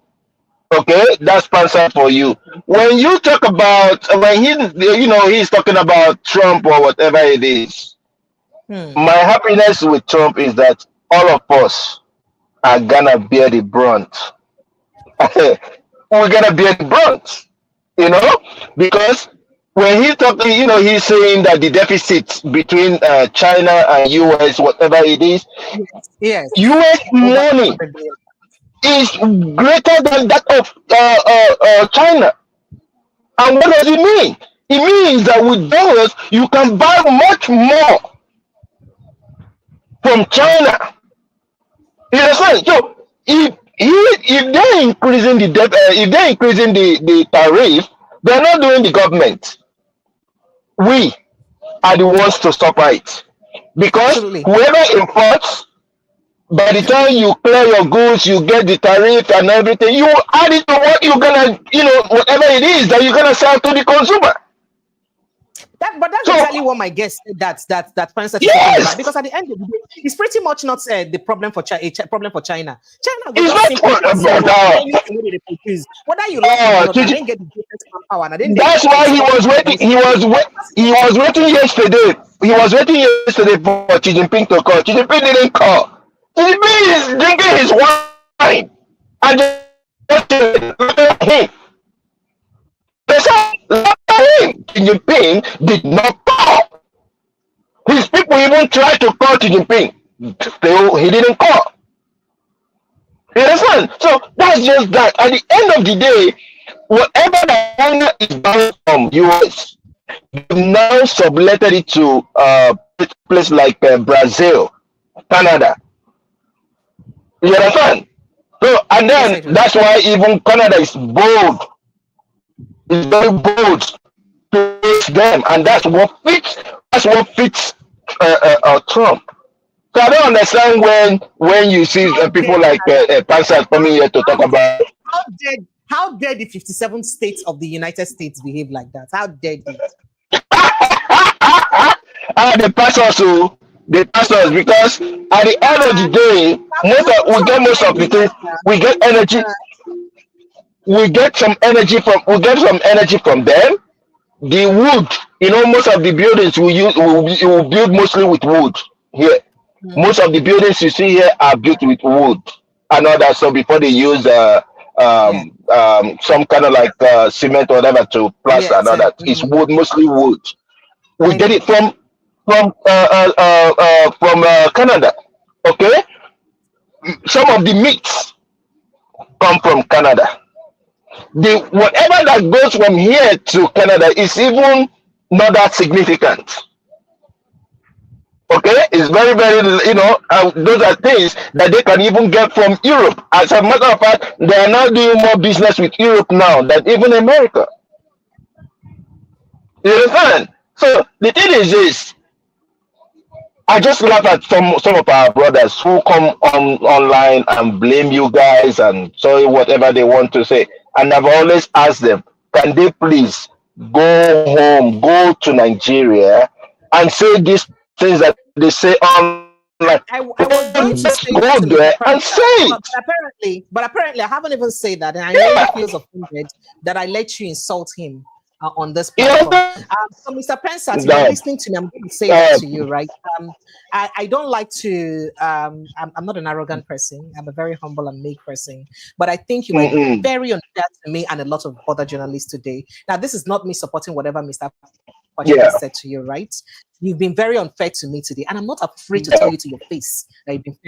Okay, that's Pansat for you. When you talk about he's talking about Trump or whatever it is. My happiness with Trump is that all of us are gonna bear the brunt. We're gonna bear the brunt, you know, because when he's talking, he's saying that the deficit between China and US, whatever it is, yes. US money is greater than that of China. And what does it mean? It means that with dollars, you can buy much more from China. You understand? So if they're increasing the debt, if they're increasing the tariff, they're not doing the government. We are the ones to stop it, because whoever imports, by the time you clear your goods, you get the tariff and everything, you add it to what you're gonna, whatever it is that you're gonna sell to the consumer. But that's exactly what my guest said. That Pansat is talking about. Because at the end of the day, it's pretty much not the problem for China. China is not anything they produce. Whether you like it or not, they didn't get the greatest power. That's why he was waiting. He was waiting yesterday. He was waiting yesterday for Xi Jinping to call. Xi Jinping didn't call. Xi Jinping is drinking his wine and just him. Xi Jinping did not call. His people even tried to call Xi Jinping. He didn't call. You understand? So that's just that. At the end of the day, whatever the China is buying from US, they've now subletted it to places like Brazil, Canada. You understand? So, and then that's why even Canada is bold. It's very bold to face them, and that's what fits Trump. So I don't understand when you see people like Pansat coming here to talk about. How dare the 57 states of the United States behave like that? How dare they? They pass us, they pass us, because at the end of the day, we get most of the things. We get energy. We get some energy from them. The wood, most of the buildings we will build mostly with wood here. Most of the buildings you see here are built with wood and all that. So before they use some kind of like cement or whatever to plaster and all that, it's wood, mostly wood. We get it from Canada. Okay, some of the meats come from Canada. The whatever that goes from here to Canada is even not that significant. Okay, it's very, very, those are things that they can even get from Europe. As a matter of fact, they are now doing more business with Europe now than even America. You understand? So the thing is this. I just laugh at some of our brothers who come online and blame you guys and say whatever they want to say. And I've always asked them, can they please go home, go to Nigeria and say these things that they say online? I was going to say go there and say it. But apparently I haven't even said that. And I know he feels offended that I let you insult him on this platform. So Mr. Pensat, you're listening to me. I'm going to say that to you, right? I don't like to, I'm not an arrogant person. I'm a very humble and meek person. But I think you were very unfair to me and a lot of other journalists today. Now, this is not me supporting whatever Mr. Pacheco said to you, right? You've been very unfair to me today. And I'm not afraid to tell you to your face that you've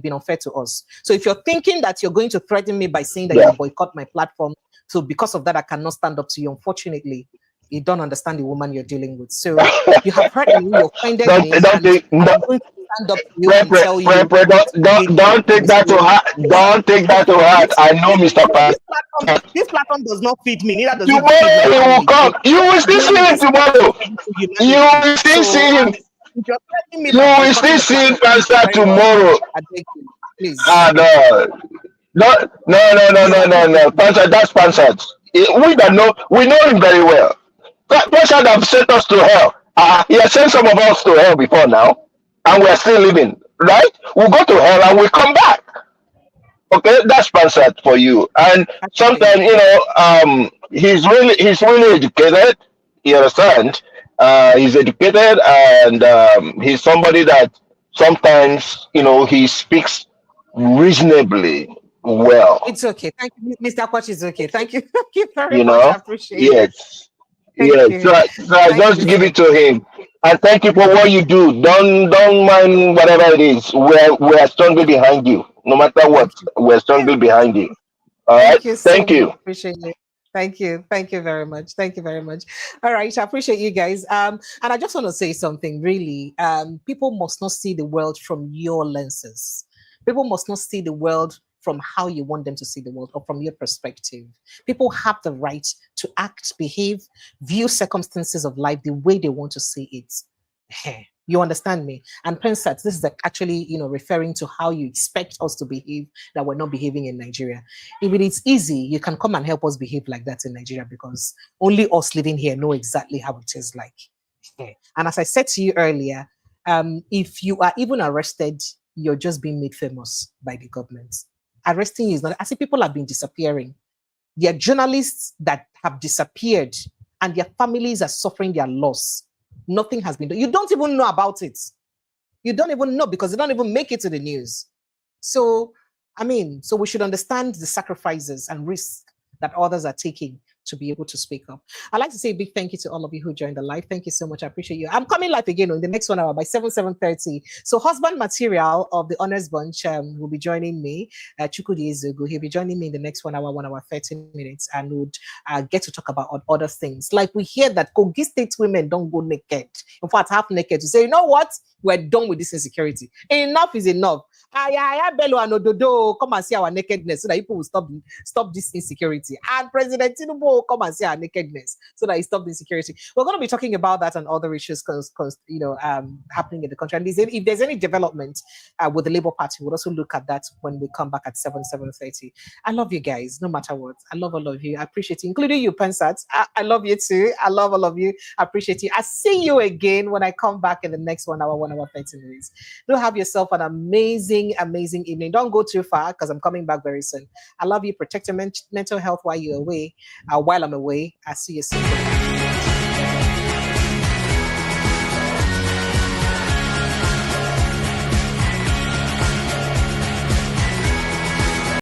been unfair to us. So if you're thinking that you're going to threaten me by saying that you boycott my platform, so because of that, I cannot stand up to you. Unfortunately, you don't understand the woman you're dealing with. So you have hurt me, you offended me, and I'm going to stand up to you and tell you. Don't take that to heart. Don't take that to heart. I know, Mr. This platform does not feed me. Neither does it feed me. Tomorrow he will come. You will still see him tomorrow. You will still see him. You will still see him tomorrow. I beg you, please. No. Pansat, that's Pansat. We know him very well. Pansat have sent us to hell. He has sent some of us to hell before now, and we are still living. Right? We'll go to hell and we'll come back. Okay, that's Pansat for you. And sometimes, he's really educated. You understand? He's educated, and he's somebody that sometimes, he speaks reasonably well. It's okay. Thank you, Mr. Koch. It's okay. Thank you. Thank you very much. I appreciate it. Yes. So I just give it to him. And thank you for what you do. Don't mind whatever it is. We're strongly behind you. No matter what, we're strongly behind you. All right. Thank you. Appreciate it. Thank you. Thank you very much. Thank you very much. All right. I appreciate you guys. And I just want to say something really. People must not see the world from your lenses. People must not see the world from how you want them to see the world or from your perspective. People have the right to act, behave, view circumstances of life the way they want to see it. You understand me? And Pensat, this is actually, referring to how you expect us to behave that we're not behaving in Nigeria. If it is easy, you can come and help us behave like that in Nigeria, because only us living here know exactly how it is like. And as I said to you earlier, if you are even arrested, you're just being made famous by the government. Arresting you is not, I see people have been disappearing. There are journalists that have disappeared and their families are suffering their loss. Nothing has been done. You don't even know about it. You don't even know because they don't even make it to the news. So we should understand the sacrifices and risks that others are taking to be able to speak up. I'd like to say a big thank you to all of you who joined the live. Thank you so much. I appreciate you. I'm coming live again in the next 1 hour by 7:30. So husband material of the Honest Bunch will be joining me. Chukudi Ezugu. He'll be joining me in the next 1 hour, 1 hour, 30 minutes, and would get to talk about other things. Like we hear that Kogi State women don't go naked. In fact, half naked to say, you know what? We're done with this insecurity. Enough is enough. Bello and Ododo, come and see our nakedness so that people will stop this insecurity. And President Tinubu come and see our nakedness so that it stops insecurity. We're going to be talking about that and other issues, happening in the country. And if there's any development with the Labour Party, we'll also look at that when we come back at 7:30. I love you guys, no matter what. I love all of you. I appreciate you, including you, Pensat. I love you too. I love all of you. I appreciate you. I see you again when I come back in the next 1 hour, 1 hour, 30 minutes. Do have yourself an amazing, amazing evening. Don't go too far because I'm coming back very soon. I love you. Protect your mental health while you're away. While I'm away, I'll see you soon.